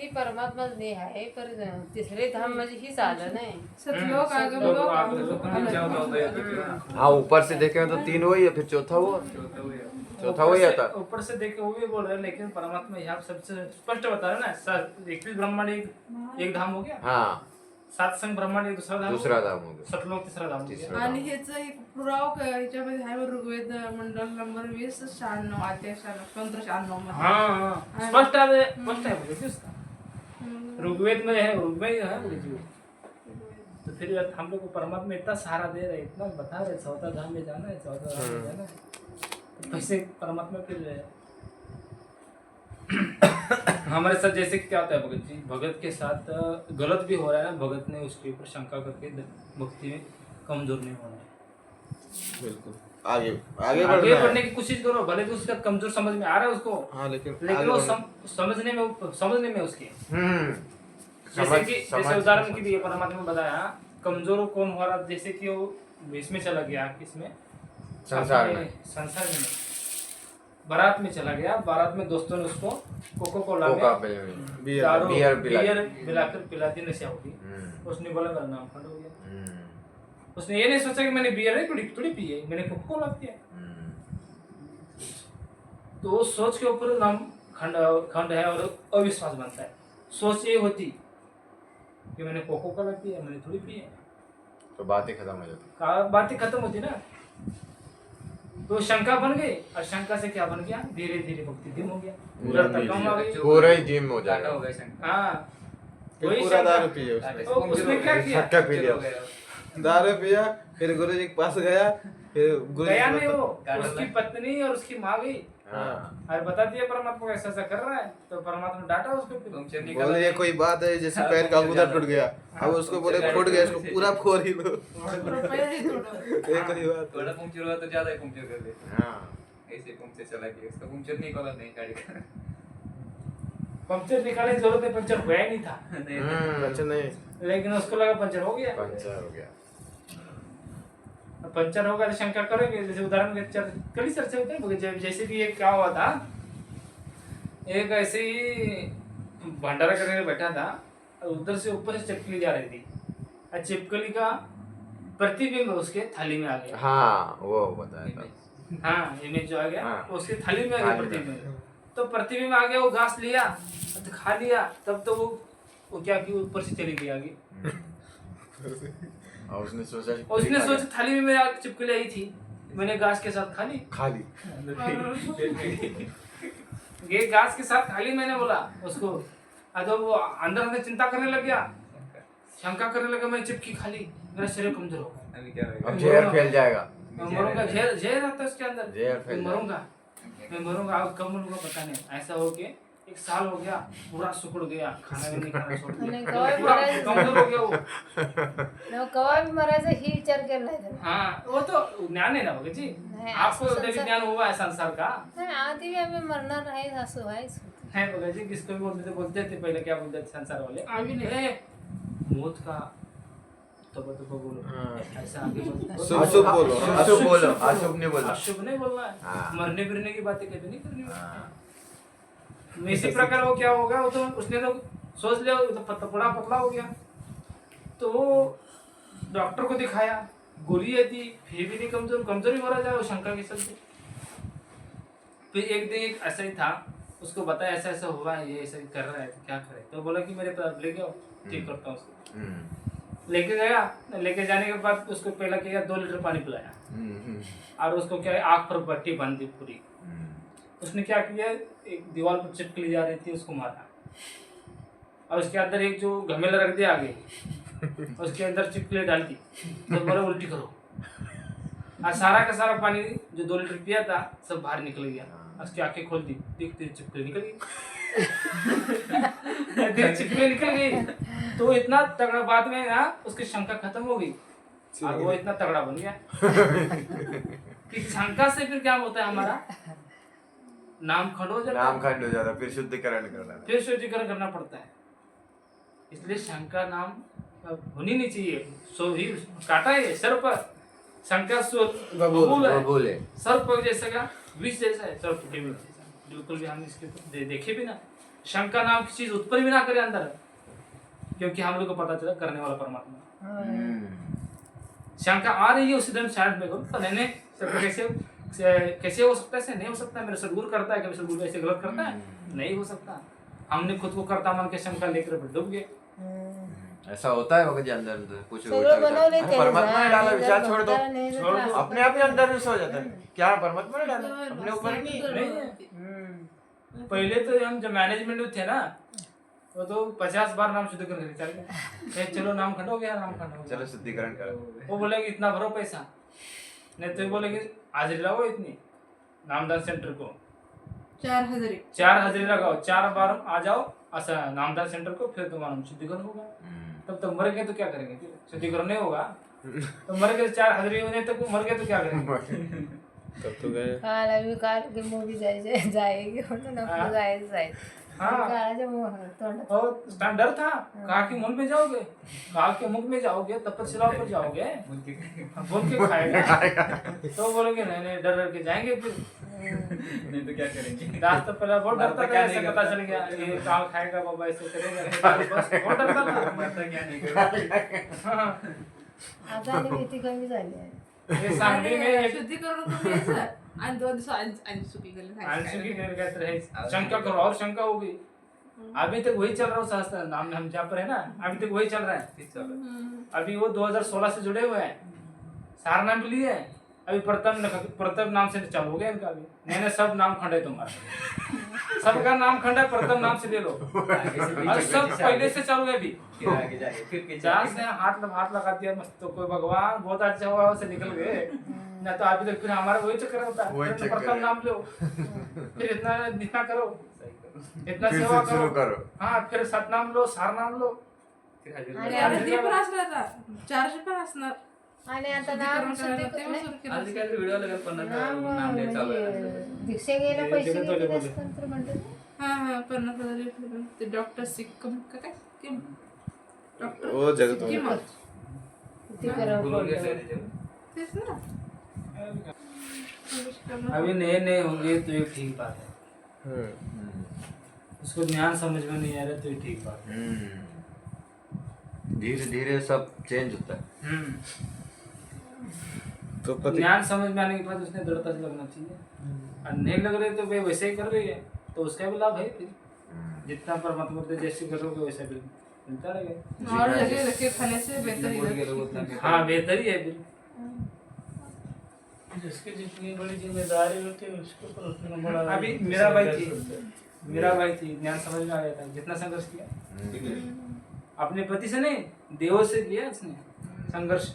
ही परमात्मा ने आहे पर तिसरे धाम म्हणजे ही साधन आहे. सतलोक आगम लोग लोक आगम लोक हाँ ऊपर से देखेंगे तो 3 वही है, फिर चौथा वो चौथा वही आता। ऊपर से देखे वो भी बोल रहे हैं, लेकिन परमात्मा यहाँ सबसे स्पष्ट बता रहे हैं ना, 21 ब्रह्मांड एक धाम हो गया, हाँ 7 संग ब्रह्मांड एक दूसरा धाम हो दूसरा गया, धाम हो गया। सतलोक तीसरा धाम हो गया. तीसरा. आणि ह्याचं एक पुरावा ह्याच्यामध्ये आहे ऋग्वेद मंडल नंबर 2096 अध्याय 96 मध्ये. हाँ स्पष्ट है, स्पष्ट है बोले उसका. ऋग्वेद में है, ऋग्वेद है बोले जी. तो फिर हम लोग को परमात्मा इतना सहारा दे रहे, इतना बता रहे, चौथा धाम में जाना है, चौथा धाम में जाना है, तो कैसे परमात्मा फिर रहे हैं. हमारे साथ जैसे कि क्या होता है भगत जी, भगत के साथ गलत भी हो रहा है ना, भगत ने उसके ऊपर शंका करके भक्ति में कमजोर नहीं होना है. बिल्कुल आगे आगे आगे बढ़ना बढ़ने है। की कोशिश करो, भले तो उसका कमजोर समझ में आ रहा है उसको, हाँ लेकिन लेकिन आगे वो बढ़ना- समझने में उसके, जैसे समझ- कि समझ- जैसे उदाहरण के लिए परमात्मा ने बताया, कमजोर कौन हो रहा, जैसे कि वो इसमें चला गया, किसमें, संसार में। अपने संसार में नहीं, बारात में चला गया, बारात में दोस्तों ने उसको कोको कोला में कोका पे बियर दारू बियर पिला दी। बियर पिलाकर पिला दी, नशा हो गई. उसने बोला मेरा नाम खंड हो गया. उसने ये नहीं सोचा कि मैंने बियर नहीं थोड़ी थोड़ी पी है, मैंने कोको कोला पिया. तो वो सोच के ऊपर नाम खंड खंड है और अविश्वास बनता है. सोच ये होती कि मैंने कोको कोला पिया, मैंने थोड़ी पी है, तो बात ही खत्म हो जाती। बात ही खत्म होती ना. तो शंका बन गई, और शंका से क्या बन गया, धीरे धीरे भक्ति धीम हो गया, उधर तक कम आ गई. पूरा ही जिम हो घाटा जाएगा। हो गया शंकर. हाँ फिर वही पूरा शंका. दारू पिए उसने। तो उसने क्या किया, छक्का पी लिया। दारू पिया, फिर गुरु जी के पास गया, फिर गुरु जी गया को नहीं बता- वो, उसकी पत्नी और उसकी माँ गई हाँ और बता दिया परमात्मा को ऐसा ऐसा कर रहा है. तो परमात्मा ने डांटा उसको फिर. पंक्चर बोले ये कोई बात है, जैसे पैर का अंगूठा टूट गया, अब उसको बोले फूट गया, इसको पूरा फोड़ ही लो, रुपये ही थोडं. ये कोई बात थोड़ा पंक्चर हुआ तो ज्यादा ही पंक्चर कर देते. हाँ ऐसे पंक्चर चला के उसका पंक्चर नहीं खोला नहीं गाड़ी का. पंक्चर निकालने की जरूरत नहीं, पंक्चर हुआ ही नहीं था, अच्छा नहीं, लेकिन उसको लगा पंक्चर हो गया. पंचर हो गया। पंचर होगा तो शंका करेंगे, जैसे उदाहरण के कल ही चर्चा होता है मगर जैसे कि एक क्या हुआ था, एक ऐसे ही भंडारा करने में बैठा था और उधर से ऊपर से चिपकली जा रही थी, और चिपकली का प्रतिबिंब उसके थाली में आ गया. हाँ वो बताया था। हाँ इमेज जो आ गया हाँ। उसके थाली में आ गया थाली में। प्रतिबिंब. तो प्रतिबिंब आ गया, वो घास लिया तो खा लिया, तब तो वो क्या कि ऊपर से चली गई आगे. और उसने सोचा कि उसने सोचा थाली में मेरा चिपकली आई थी, मैंने घास के साथ खा ली. खाली। ये घास के साथ खाली, मैंने बोला उसको. तो वो अंदर अंदर चिंता करने लग गया, शंका करने लगा, मैं चिपकी खाली, मेरा शरीर कमजोर हो गया, अभी क्या होगा? अब जहर फैल जाएगा। मैं मरूंगा. जहर जहर आता है उसके अंदर, जहर फैल मैं मरूंगा, मैं मरूंगा. अब कब मरूंगा पता नहीं. ऐसा हो के 1 साल हो गया, पूरा सुकुड़ गया, खाना भी नहीं खाना छोड़ दिया, नाही, कवाय पूरा मरायचं. कमजोर हो गया वो. न कवा बी मरायचं ही विचार केला नाही त्याने. हाँ वो तो ज्ञान है ना भगत जी, नाही, आपको असं देखिए संसार- ज्ञान हुआ है संसार का नाही, आधी बी आम्ही मरणार आहे असं व्हायच होतं. है भगत जी. किसको भी बोलते थे पहले, क्या बोलते थे संसार वाले, आम्ही नाही. ए, मौत का तो बोलो, ऐसा आगे बोलते शुभ शुभ बोलो, अशुभ बोलो, अशुभ नहीं बोलना। अशुभ नहीं बोलना है. हाँ। मरने फिरने की बातें कभी नहीं करनी. हाँ। इसी प्रकार वो क्या होगा, वो तो उसने तो सोच लिया, वो तो बड़ा पतला हो गया, तो वो डॉक्टर को दिखाया, गोली है थी, फिर भी नहीं कमजोरी हो रहा था वो शंका के चलते. फिर एक दिन एक ऐसा ही था, उसको बताया ऐसा ऐसा हुआ है, ये ऐसा कर रहा है, तो क्या करे. तो बोला कि मेरे पास ले गया, ठीक करता हूँ उसको. लेके गया, लेके जाने के बाद उसको पहला किया 2 लीटर पानी पिलाया, और उसको क्या है आँख पर पट्टी बांध दी पूरी. उसने क्या किया, एक दीवार पर चिपकली जा रही थी, उसको मारा, और उसके अंदर एक जो घमेला रख दिया आगे, उसके अंदर चिपकली डाल दी, तो बोला उल्टी करो, और सारा का सारा पानी जो 2 लीटर पिया था सब बाहर निकल गया. उसकी आंखें खोल दी, देखते चिपकली निकल गई. चिपकली निकल गई, तो इतना तगड़ा, बाद में ना उसकी शंका खत्म हो गई, और वो इतना तगड़ा बन गया कि शंका से फिर क्या होता है, हमारा नाम खंड हो जाता नाम है, खंड हो जाता, फिर शुद्धिकरण करना। फिर शुद्धिकरण करना पड़ता है. इसलिए शंका नाम होनी नहीं चाहिए. सो ही काटा है सर पर, शंका बबूल है, बोले सर्प जैसा का विष जैसा है, सर्प केवल जैसा. बिल्कुल भी हम इसके देखे भी ना, शंका नाम की चीज उत्पन्न भी ना करे अंदर, क्योंकि हम लोग को पता चला करने वाला परमात्मा। शंका आ रही है उसी टाइम साइड में करो, तो नहीं कैसे हो सकता है, ऐसे नहीं हो सकता, मेरा सदगुरु करता है, कभी सदगुरु ऐसे गलत करता है, नहीं हो सकता। हमने खुद को करता मान के शंका लेकर डूब गए। ऐसा होता है भगत जी, अंदर कुछ सगळं बनवले ते परमात्मा ने डाला, विचार छोड़ दो, छोड़ दो। अपने आप ही अंदर विश्व हो जाता है। क्या परमात्मा ने डाला, अपने ऊपर नहीं। पहले तो हम जब मैनेजमेंट में थे ना, तो 50 बार नाम शुद्ध करके चल गए, चलो नाम खंड हो गया, नाम खंड हो गया, चलो शुद्धिकरण करो। वो बोलेंगे इतना भरो पैसा, नहीं तो बोलेंगे हाजिरी लगाओ इतनी, नामदान सेंटर को 4 हजारी 4 हाजिरी लगाओ, 4 बार आ जाओ ऐसा नामदान सेंटर को, फिर तुम्हारा शुद्धिकरण होगा। तब तो मर गए तो क्या करेंगे, फिर शुद्धिकरण नहीं होगा तो मर गए, 4 हाजिरी होने तक मर गए तो क्या करेंगे। तब तो गए। काल की मूवी जाएगी म्हणून आपलं जायचं हाँ काळाच्या तोंडात और उसका डर था, कहा कि मुंह में जाओगे, कहा कि मुंह में जाओगे तब तक सिलाव पर जाओगे, बोल के खाएगा तो बोलोगे नहीं नहीं डर के जाएंगे, फिर नहीं तो क्या करेंगे। दास तो पहले बहुत डरता था, ऐसे पता चल गया ये काल खाएगा बाबा, ऐसे करेगा, बस बहुत डरता था। मरता क्या नहीं करेगा। हाँ, आता आणि भीती कमी झाली आहे। ये सांगली में एक शुद्धीकरण करून घ्यायचं आणि 2 दिवस आणि सुकी गेले आंसू की मेरे कहते रहे, शंका करो और शंका हो गई। अभी तक वही चल रहा है, शास्त्र नाम हम जहाँ पर है ना, अभी तक वही चल रहा है। अभी वो 2016 से जुड़े हुए हैं, सारा नाम भी लिए हैं, अभी प्रथम नाम से चालू हो गया इनका। अभी मैंने सब नाम खंड है तुम्हारा, सबका नाम खंड है, प्रथम नाम से ले लो, और सब पहले से चालू है। अभी जहाँ से हाथ लगा दिया मस्त, तो कोई भगवान बहुत अच्छा हुआ उसे निकल गए, ना तो अभी तक फिर हमारा वही चक्कर होता है, फिर तो प्रथम नाम लो, फिर इतना करो, इतना सेवा करो, हाँ फिर सतनाम लो, सार नाम लो, आणि आता ते पण असणार आता 400 पण असणार आणि आता नाम आजकाल व्हिडिओ लगेच 50 नाम द्यायचं चालू आहे। दीक्षा घ्यायला पैसे घेतले असतात तर म्हणतात हा 50,000 घेतले पण ते डॉक्टर सिक्कम का काय सिक्कीम डॉक्टर वो जगत सिक्कीम किती करावं बोलून पडलं. घेतलंय त्याच्यावर। तेच ना अभी नए नए होंगे तो ये ठीक बात है, उसको ज्ञान समझ में नहीं आ रहा तो ये ठीक बात है। धीरे धीरे सब चेंज होता है। तो पति ज्ञान समझ में आने के बाद उसने दृढ़ता से लगना चाहिए, और नहीं लग रहे तो वे वैसे ही कर रही है, तो उसका भी लाभ है। फिर जितना परमात्मा को जैसे करोगे वैसा भी मिलता रहेगा, और लगे रखे खाने से बेहतर बोल ही के लोग उतना हाँ बेहतर ही है। फिर जिसकी जितनी बड़ी जिम्मेदारी होती है उसके ऊपर उतना बड़ा। अभी मेरा भाई थी ज्ञान समझ में आ गया था, जितना संघर्ष किया अपने पति से नहीं, देवों से किया उसने संघर्ष।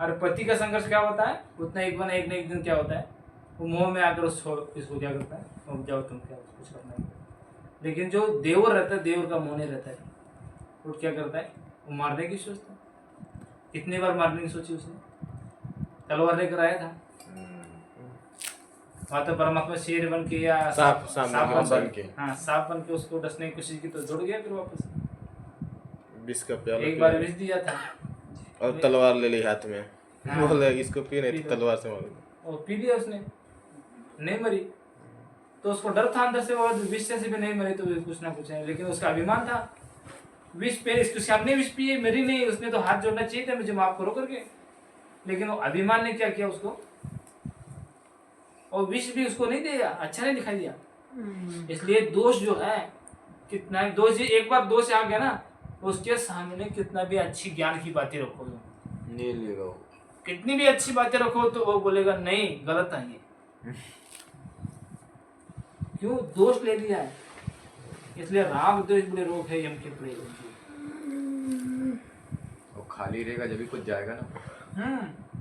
और पति का संघर्ष क्या होता है, उतना एक न एक दिन क्या होता है, वो मोह में आकर इसको क्या करता है, अब जाओ तुम क्या कुछ करना है। लेकिन जो देवर रहता है, देवर का मोह नहीं रहता है, वो क्या करता है, वो मारने की सोचता है। कितनी बार मारने की सोची उसने, तलवार लेकर आया था वहाँ तो परमात्मा शेर बन के या सांप बन के, हाँ सांप बन के उसको डसने की कोशिश की तो जुड़ गया फिर वापस। विष का प्याला एक बार विष दिया था और तलवार ले ली हाथ में, हाँ। बोले इसको पी नहीं तो तलवार से मारो, और पी लिया उसने, नहीं मरी तो उसको डर था अंदर से, वो विष से भी नहीं मरी तो कुछ ना कुछ है, लेकिन उसका अभिमान था। विष पे उसके आपने विष पिए, मेरी नहीं, उसने तो हाथ जोड़ना चाहिए था मुझे माफ करो करके, लेकिन वो अभिमान ने क्या किया उसको, और विष भी उसको नहीं दिया, अच्छा नहीं दिखाई दिया। इसलिए दोष जो है कितना दोष, एक बार दोष आ गया ना, उसके सामने कितना भी अच्छी ज्ञान की बातें रखो, नहीं लेगा वो। कितनी भी अच्छी बातें रखो तो वो बोलेगा नहीं गलत है ये, क्यों दोष ले लिया है। इसलिए राग द्वेष बड़े रोग है यम के पड़े। वो खाली रहेगा जब भी कुछ जाएगा ना,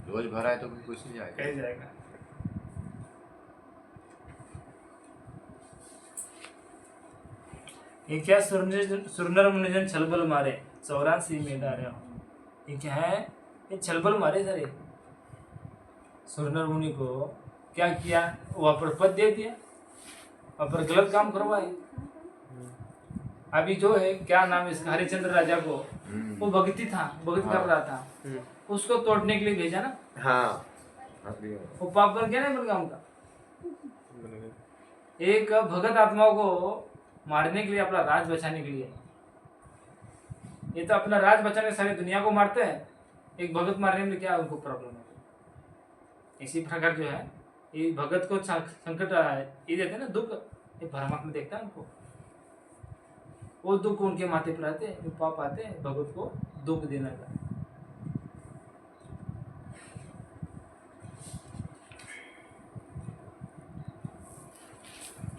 रोज भरा है तो भी कुछ नहीं जाएगा। कैसे जाएगा। ये क्या सुरनर मुनिजन छलबल मारे 84 में डाले हो, ये क्या है, ये छलबल मारे सारे सुरनर मुनि को। क्या किया, वहाँ पर पद दे दिया, वहाँ पर गलत काम करवाए। अभी जो है क्या नाम है इसका, हरिश्चंद्र राजा को, वो भक्ति था, भक्ति कर रहा था, उसको तोड़ने के लिए भेजा ना। हाँ वो पाप बन गया ना, बन गया उनका। एक भगत आत्मा को मारने के लिए, अपना राज बचाने के लिए। ये तो अपना राज बचाने सारी दुनिया को मारते हैं, एक भगत मारने में क्या उनको प्रॉब्लम है? इसी प्रकार जो है ये भगत को संकट ये देते हैं ना, दुख, ये परमात्मा देखता है उनको। वो दुख उनके माथे पर आते हैं, पाप आते हैं भगत को दुख देने का।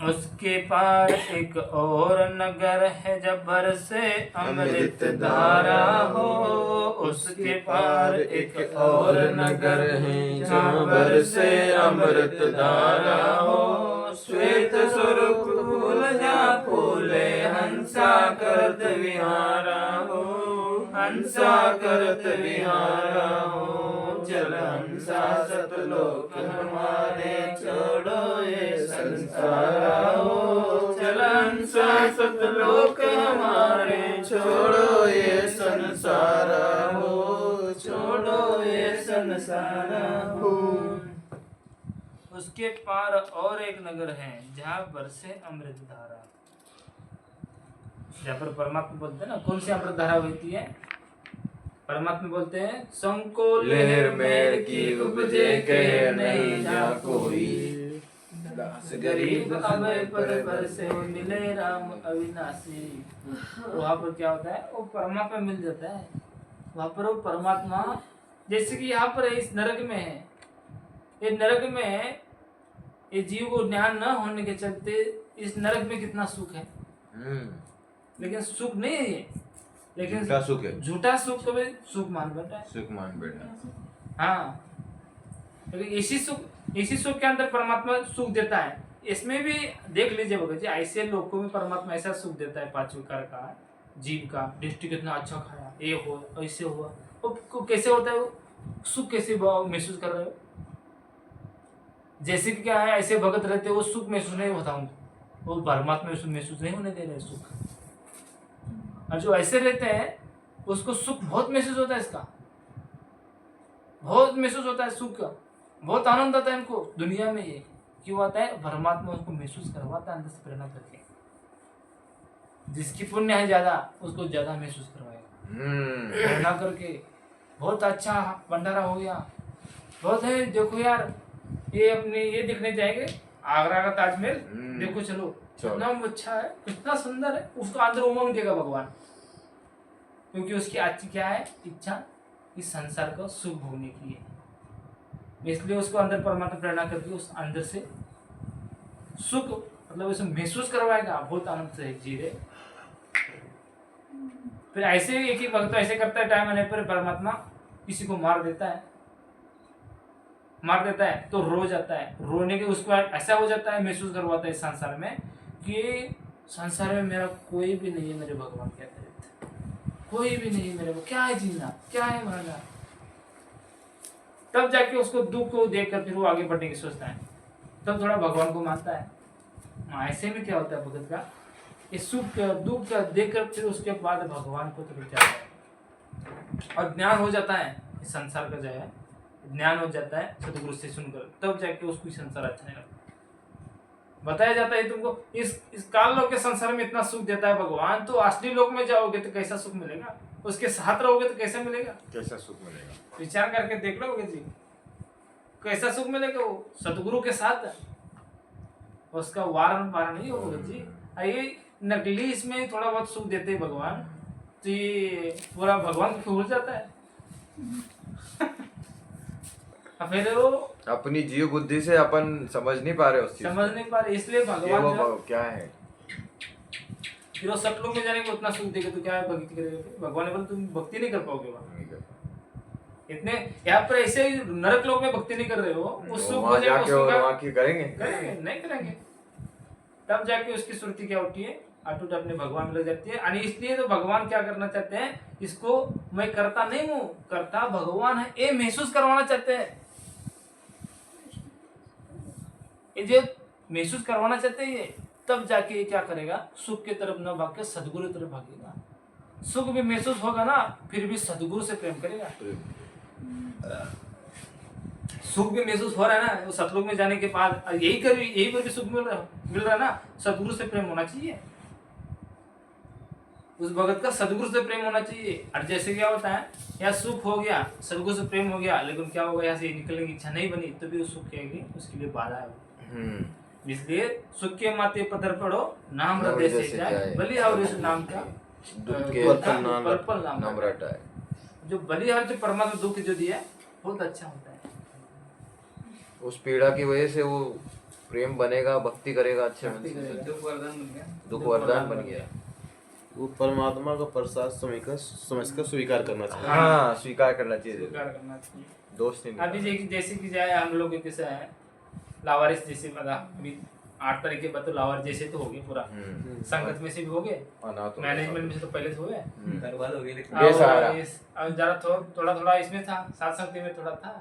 उसके पार एक और नगर है जब बरसे अमृत धारा हो। उसके पार एक और नगर है जहाँ बरसे अमृत धारा हो। श्वेत स्वरूप फूल जहाँ फूले हंसा करत विहारा हो। हंसा करत विहारा हो। जल हंसा सतलोक हमारे छोड़ो ये संसारा हो। जल हंसा सतलोक हमारे छोड़ो ये संसारा हो। छोड़ो ये संसारा हो। उसके पार और एक नगर है जहाँ बरसे अमृत धारा। जहाँ पर परमात्मा बोलते हैं ना, कौन सी अमृत धारा बहती है? परमात्मा बोलते हैं संको लहर मेर की उपजे कहे नहीं जा कोई। गरीब अभय पद पर से मिले राम अविनाशी। वहाँ पर क्या होता है? वो परमात्मा मिल जाता है वहाँ पर। वो परमात्मा जैसे कि यहाँ पर इस नरक में है, ये नरक में ये जीव को ज्ञान न होने के चलते इस नरक में कितना सुख है, लेकिन सुख नहीं है ये, लेकिन झूठा सुख है। झूठा सुख को भी सुख मान बैठा है। सुख मान बैठा है। हाँ, लेकिन इसी सुख के अंदर परमात्मा सुख देता है। इसमें भी देख लीजिए भगत जी, ऐसे लोग को भी परमात्मा ऐसा सुख देता है। 5 विकार का जीव का दृष्टि कितना अच्छा खाया, ये हो ऐसे हुआ, वो कैसे होता है? वो सुख कैसे महसूस कर रहे हो? जैसे कि क्या है, ऐसे भगत रहते वो सुख महसूस नहीं होता उनको, वो परमात्मा महसूस नहीं होने दे रहे सुख। और जो ऐसे रहते हैं उसको सुख बहुत महसूस होता है, इसका बहुत महसूस होता है सुख का, बहुत आनंद आता है इनको दुनिया में। ये क्यों आता है? परमात्मा उसको महसूस करवाता है अंदर से प्रेरणा करके। जिसकी पुण्य है ज्यादा उसको ज्यादा महसूस करवाएगा प्रेरणा करके। बहुत अच्छा भंडारा हो गया, बहुत है। देखो यार, ये अपने ये देखने जाएंगे आगरा का ताजमहल, देखो चलो कितना अच्छा है, कितना सुंदर है। उसको अंदर उमंग देगा भगवान, क्योंकि उसकी अच्छी क्या है? इच्छा इस संसार का सुख भोगने की है। इसलिए उसको अंदर परमात्मा प्रेरणा करके उस अंदर से सुख मतलब उसे महसूस करवाएगा, बहुत आनंद से जी रहे। फिर ऐसे एक ही भक्त ऐसे करता है, टाइम आने पर परमात्मा किसी को मार देता है तो रो जाता है। रोने के उसको ऐसा हो जाता है, महसूस करवाता है इस संसार में कि संसार में मेरा कोई भी नहीं है। मेरे भगवान कहते रहते, कोई भी नहीं मेरे को, क्या है जीना, क्या है मरना। तब जाके उसको दुख को देखकर फिर वो आगे बढ़ने की सोचता है, तब थोड़ा भगवान को मानता है। ऐसे में क्या होता है भगत का? ये सुख दुख का देखकर फिर उसके बाद भगवान को तरफ जाता है और ज्ञान हो जाता है। इस संसार का जो है ज्ञान हो जाता है सतगुरु से सुनकर, तब जाके उसको संसार अच्छा नहीं लगता। बताया जाता है तुमको इस काल लोक के संसार में इतना सुख देता है भगवान, तो असली लोक में जाओगे तो कैसा सुख मिलेगा? उसके साथ रहोगे तो कैसा मिलेगा? कैसा सुख मिलेगा? विचार करके देख लोगे जी, कैसा सुख मिलेगा? वो सतगुरु के साथ उसका वारण पार नहीं होगा जी। ये नकली इसमें थोड़ा बहुत सुख देते हैं भगवान, तो ये पूरा भगवान को भूल जाता है। फिर वो अपनी जीव बुद्धि से अपन समझ नहीं पा रहे उस चीज, समझ नहीं पा रहे, इसलिए भगवान वो क्या है। फिर वो सतलोक में जाने को उतना सुख देगा तो क्या है भक्ति करेगा? भगवान ने बोला तुम भक्ति नहीं कर पाओगे वहाँ। इतने यहाँ पर ऐसे नरक लोक में भक्ति नहीं कर रहे हो, उस सुख वहाँ जाके वहाँ की करेंगे नहीं करेंगे। तब जाके उसकी सुरती क्या होती है? अटूट अपने भगवान में लग जाती है। और इसलिए तो भगवान क्या करना चाहते हैं? इसको मैं करता नहीं हूँ, करता भगवान है, ये महसूस करवाना चाहते हैं। ये महसूस करवाना चाहते हैं ये, तब जाके ये क्या करेगा? सुख की तरफ न भाग के सदगुरु की तरफ भागेगा। सुख भी महसूस होगा ना, फिर भी सदगुरु से प्रेम करेगा। सुख भी महसूस हो रहा है ना, वो सतलोक में जाने के बाद यही पर भी सुख मिल रहा है ना, सदगुरु से प्रेम होना चाहिए। उस भगत का सदगुरु से प्रेम होना चाहिए। और जैसे क्या होता है, या सुख हो गया, सदगुरु से प्रेम हो गया, लेकिन क्या होगा, यहाँ से निकलने की इच्छा नहीं बनी, तो भी उस सुख के आगे उसके लिए बाधा है। इसलिए सुख के माते पत्थर पड़ो, नाम हृदय से जाए, बलिहारी उस नाम का पल नाम रटा है। जो बलिहारी जो परमात्मा दुख जो दिया बहुत अच्छा होता है। उस पीड़ा की वजह से वो प्रेम बनेगा, भक्ति करेगा, अच्छे मन से, दुख वरदान बन गया, दुख वरदान बन गया। वो परमात्मा का प्रसाद समझकर स्वीकार करना चाहिए। हाँ, स्वीकार करना चाहिए, स्वीकार करना चाहिए। दोस्त नहीं। अभी जैसे कि जाए हम लोग कैसा है, लावारिस जैसे अभी 8 तारीख के बाद तो लावारिस जैसे तो हो गए पूरा, संगत में से भी हो गए, मैनेजमेंट में से तो पहले से हो गए, बर्बाद हो गए। लेकिन अब जरा थोड़ा इसमें था, 7 संगति में थोड़ा था,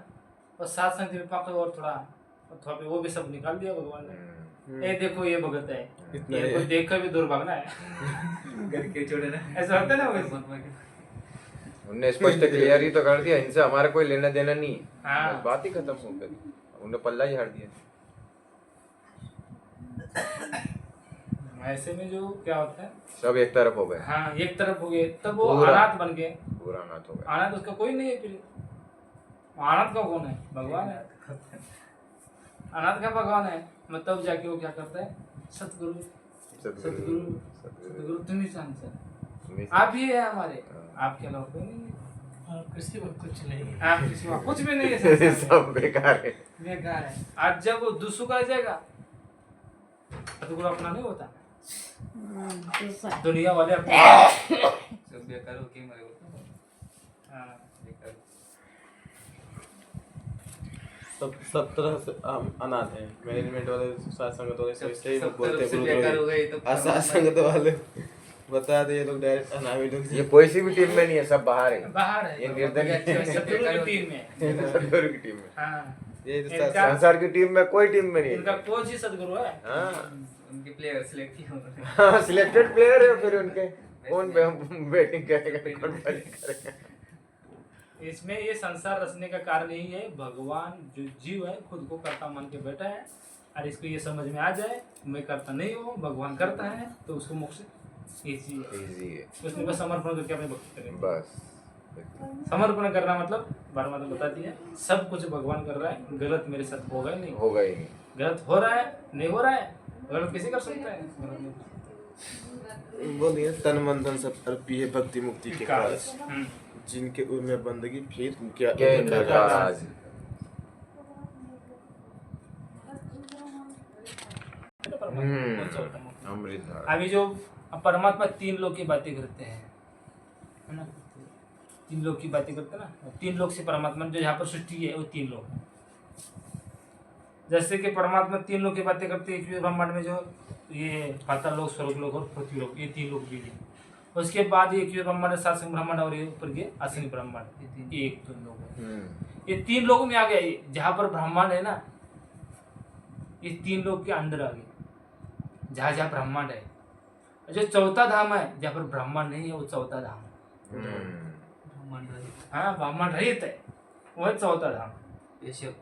और 7 संगति में पापा और थोड़ा पे वो भी सब निकाल दिया भगवान ने। ये देखो ये भगत है, ये कोई देख कर भी दूर भागना है घर के छोड़े ना, ऐसा होता है ना। उन्होंने स्पष्ट क्लियर ही तो कर दिया, इनसे हमारा कोई लेना देना नहीं। हाँ। बात ही खत्म हो गई, उन्होंने पल्ला ही हार दिया। ऐसे में जो क्या होता है, सब एक तरफ हो गए। हाँ एक तरफ हो गए, तब वो पूरा अनाथ बन गए, पूरा अनाथ हो गए। अनाथ उसका कोई नहीं है, फिर अनाथ का कौन है, भगवान है। अनाथ का भगवान है, मतलब जाके वो क्या करता है, सतगुरु तुम ही संसार, आप ही है हमारे, आपके अलावा कोई नहीं है, और किसी को कुछ नहीं है। आप किसी को कुछ भी नहीं है, संसार में। सब बेकार है, बेकार है। आज जब वो दुसुख आ जाएगा, सतगुरु अपना नहीं होता, दुनिया वाले अपने सब बेकार हो के मरे होते। हाँ। बेकार सब तरह से अनाथ है। मैनेजमेंट वाले, साथ संगत वाले सही सब बोलते तरफ से बेकार हो गए तो हैं, साथ संगत वाले बता दे, ये लोग डायरेक्ट अनामी लोग। ये कोई सी भी टीम में नहीं है, सब बाहर है। बाहर है, ये निर्दलीय सतगुरु की टीम में, सतगुरु की टीम में। हाँ ये तो इनका- संसार की टीम में कोई टीम में नहीं इनका है। कोच ही सदगुरु है। हाँ, उनके प्लेयर सिलेक्ट किए उन्होंने। हाँ, सिलेक्टेड प्लेयर है, फिर उनके कौन बैटिंग करेगा, कौन बॉलिंग करेगा। इसमें ये संसार रचने का कारण यही है, भगवान जो जीव है खुद को कर्ता मान के बैठा है, और इसको ये समझ में आ जाए मैं करता नहीं हूँ, भगवान करता है, तो उसको मोक्ष इजी है। उसने बस समर्पण करके अपनी भक्ति करें। बस समर्पण करना मतलब परमात्मा बताती है, सब कुछ भगवान कर रहा है, गलत मेरे साथ होगा ही नहीं, होगा ही नहीं। गलत हो रहा है नहीं हो रहा है, गलत कैसे कर सकता है, गलत नहीं कर सकता। बोलिए तन मन धन सब अर्पी है भक्ति मुक्ति के काज, हम्म। जिनके उनमें बंदगी फिर क्या क्या इनका काज। अमृत धारा। अभी जो परमात्मा 3 लोग की बातें करते हैं, है ना, 3 लोग की बातें करते हैं ना, 3 लोग से परमात्मा जो यहाँ पर सृष्टि है वो 3 लोग हैं। जैसे कि परमात्मा 3 लोग की बातें करते हैं, एक ब्रह्मांड में जो ये पाताल लोक, स्वर्ग लोक और पृथ्वी लोक, ये 3 लोग भी है। उसके बाद एक ब्रह्मांड, 7 संग ब्रह्मांड और ये ऊपर के असंग ब्रह्मांड, ये 1 लोग है। ये 3 लोगों में आ गया, ये जहाँ पर ब्रह्मांड है ना, ये 3 लोग के अंदर आ गए, जहाँ जहाँ ब्रह्मांड है। जो चौथा धाम है, जहाँ पर ब्रह्मांड नहीं है, वो चौथा धाम है। ब्रह्मांड रहित। हाँ, ब्रह्मांड रहित है, वह चौथा धाम। केशव।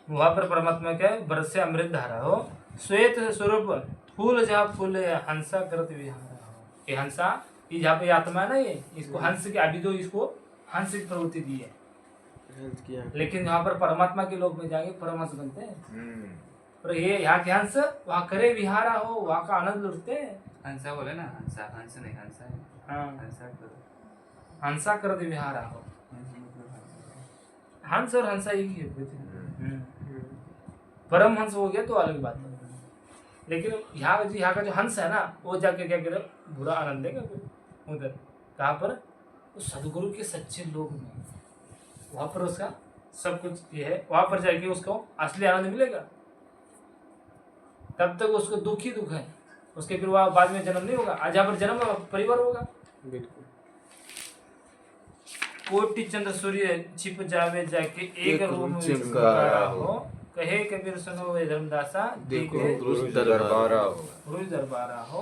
वहां पर परमात्मा क्या है, बरस से अमृत धारा हो, श्वेत स्वरूप फूल जहाँ फूल हंसा करत विहारा हो। ये हंसा, ये जहाँ पे आत्मा है ना, ये इसको हंस के, अभी तो इसको हंस की प्रवृत्ति दी है, लेकिन यहाँ पर परमात्मा के लोग में जाएंगे परमहंस बनते हैं। और ये यहाँ के हंस वहाँ करे विहारा हो, वहाँ का आनंद लुटते हैं। हंसा बोले ना, हंसा हंस नहीं, हंसा है। हाँ, हंसा करो। हंसा करत विहारा हो, हंस और हंसा एक ही है। परम हंस हो गया तो अलग बात है, लेकिन यहाँ का जो हंस है ना, वो जाके क्या करे, बुरा आनंद देगा उधर। कहाँ पर, उस सदगुरु के सच्चे लोग में, वहाँ पर उसका सब कुछ ये है, वहाँ पर जाके उसको असली आनंद मिलेगा। तब तक उसको दुख ही दुख है, उसके फिर वहाँ बाद में जन्म नहीं होगा। आज यहाँ पर जन्म परिवार होगा। बिल्कुल। कोटि चंद्र सूर्य छिप जावे जाके एक रूप चिमकारा हो, कहे कबीर सुनो वे धर्मदासा, देखो गुरु दरबारा हो। गुरु दरबारा हो,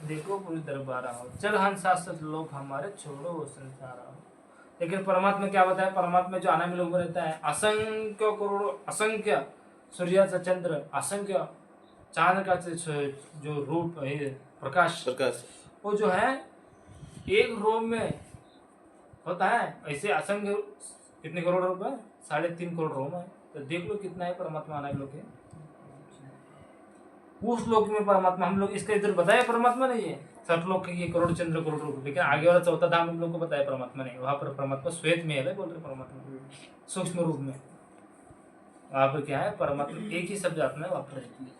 देखो गुरु दरबारा हो, चल हंसासत लोग हमारे, छोड़ो वो संसारा हो। लेकिन परमात्मा क्या बताया, परमात्मा जो अनामी लोगों में रहता है, असंख्य करोड़ों, असंख्य सूर्य चंद्र, असंख्य चांद का जो रूप है प्रकाश वो जो है एक रोम में होता है, ऐसे असंख्य कितने करोड़ रूप है, 3.5 करोड़ रोम है। तो देख लो कितना है परमात्मा अनाग लोग है। उस लोक में परमात्मा, हम लोग इसका इधर बताया परमात्मा नहीं है, सतलोक के ये करोड़ चंद्र करोड़ रूप, लेकिन आगे वाला चौथा धाम हम लोग को बताया परमात्मा नहीं। वहां पर परमात्मा श्वेत में है बोल रहे परमात्मा सूक्ष्म रूप में। वहां पर क्या है, परमात्मा एक ही शब्द आत्मा है वहां पर रहती है।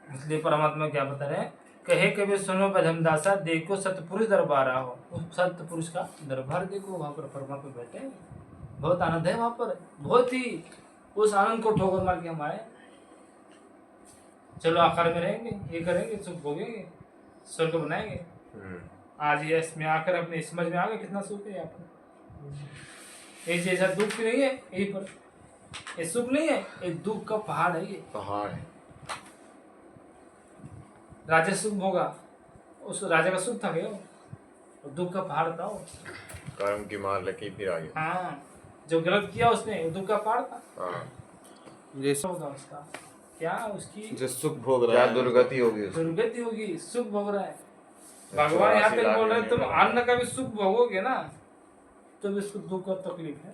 इसलिए परमात्मा क्या बता रहे हैं, कहे कभी सुनो बधमदासा, देखो सतपुरुष दरबार हो। उस सतपुरुष का दरबार देखो, वहां पर परमात्मा बैठे हैं, बहुत आनंद है वहां पर, बहुत ही। उस आनंद को ठोकर मार के हम आए, चलो आखिर में रहेंगे, ये करेंगे, सुख भोगेंगे, स्वर्ग बनाएंगे। आज ये इसमें आकर अपने समझ में आ गया कितना सुख है यहाँ पर। ये जैसा दुख नहीं है यहीं पर, ये सुख नहीं है, ये दुख का पहाड़ है। ये पहाड़ है। राजा सुख भोगा, उस राजा का सुख था क्या, और दुख का पहाड़ था वो। कर्म की मार लेके फिर आगे। हाँ, जो गलत किया उसने, वो दुख का पहाड़ था। हाँ, जैसे होगा उसका क्या, उसकी जो सुख भोग रहा क्या है, दुर्गति होगी उसकी। दुर्गति होगी, सुख भोग रहा है। भगवान यहाँ पे बोल रहे तुम अन्न का भी सुख भोगोगे ना, तो भी उसको दुख और तकलीफ है।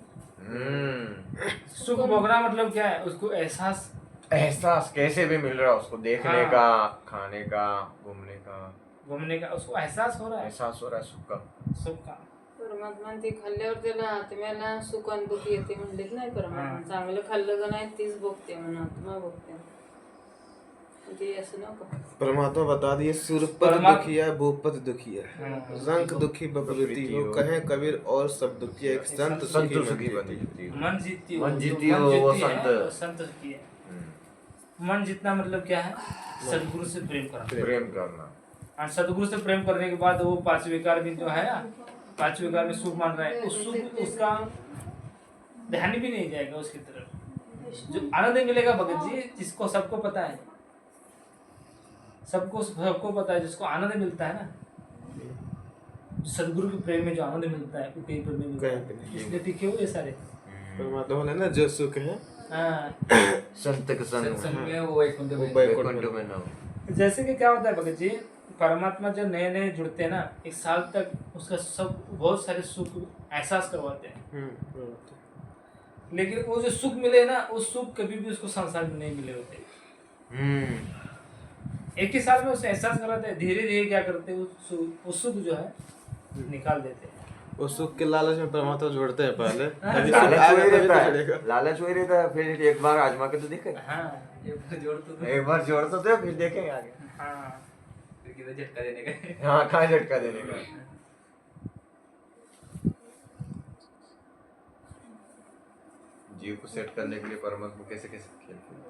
सुख भोगना मतलब क्या है, उसको एहसास कैसे भी मिल रहा है उसको, देखने हाँ। का, खाने का, घूमने का उसको एहसास हो रहा है, एहसास हो रहा है सुख का। परमात्मा ते खाल्ल्यावर त्याला आत्म्याला सुख आणि दुःख येते म्हणलेत नाही परमात्मा. चांगलं खाल्लं का नाही तीच भोगते म्हणून आत्मा भोगते. ते असं नको. परमात्मा बता दिए, सुरपत दुखिया भूपत दुखिया, रंग दुखी बपरुति हो, कहे कबीर और सब दुखिया, एक संत सुखी बनी। मन जीती हो, मन जीती हो वो संत सुखी है। मन जीतना मतलब क्या है, सदगुरु से प्रेम करना। और सदगुरु से प्रेम करने के बाद वो 5 विकार भी जो है ना, 5 विकार में सुख मान रहा है, उस सुख उसका ध्यान भी नहीं जाएगा उसकी तरफ। जो आनंद मिलेगा भगत जी, जिसको सबको पता है, सबको पता है, जिसको आनंद मिलता है ना, सदगुरु के प्रेम में जो आनंद मिलता है वो कहीं पर नहीं मिलता है। इसलिए दिखे हुए सारे परमात्मा बोले ना, जो सुख है संत के सत्संग में वो वैकुंठ में ना हो। जैसे कि क्या होता है भगत जी, परमात्मा जब नए नए जुड़ते हैं ना, 1 साल तक उसका सब बहुत सारे सुख एहसास करवाते हैं। लेकिन वो जो सुख मिले ना, वो सुख कभी भी उसको संसार में नहीं मिले होते। 1 ही साल में उसे एहसास कराते हैं, धीरे धीरे क्या करते हैं, वो सुख जो है निकाल देते हैं। वो सुख के लालच में परमात्मा जोड़ते हैं पहले, लालच वही रहता है। फिर एक बार आजमा के तो देखे। हाँ, एक बार जोड़ तो दे, फिर देखेंगे आगे। हाँ, फिर किधर झटका देने का। हाँ, कहाँ झटका देने का। जीव को सेट करने के लिए परमात्मा कैसे कैसे खेलते हैं।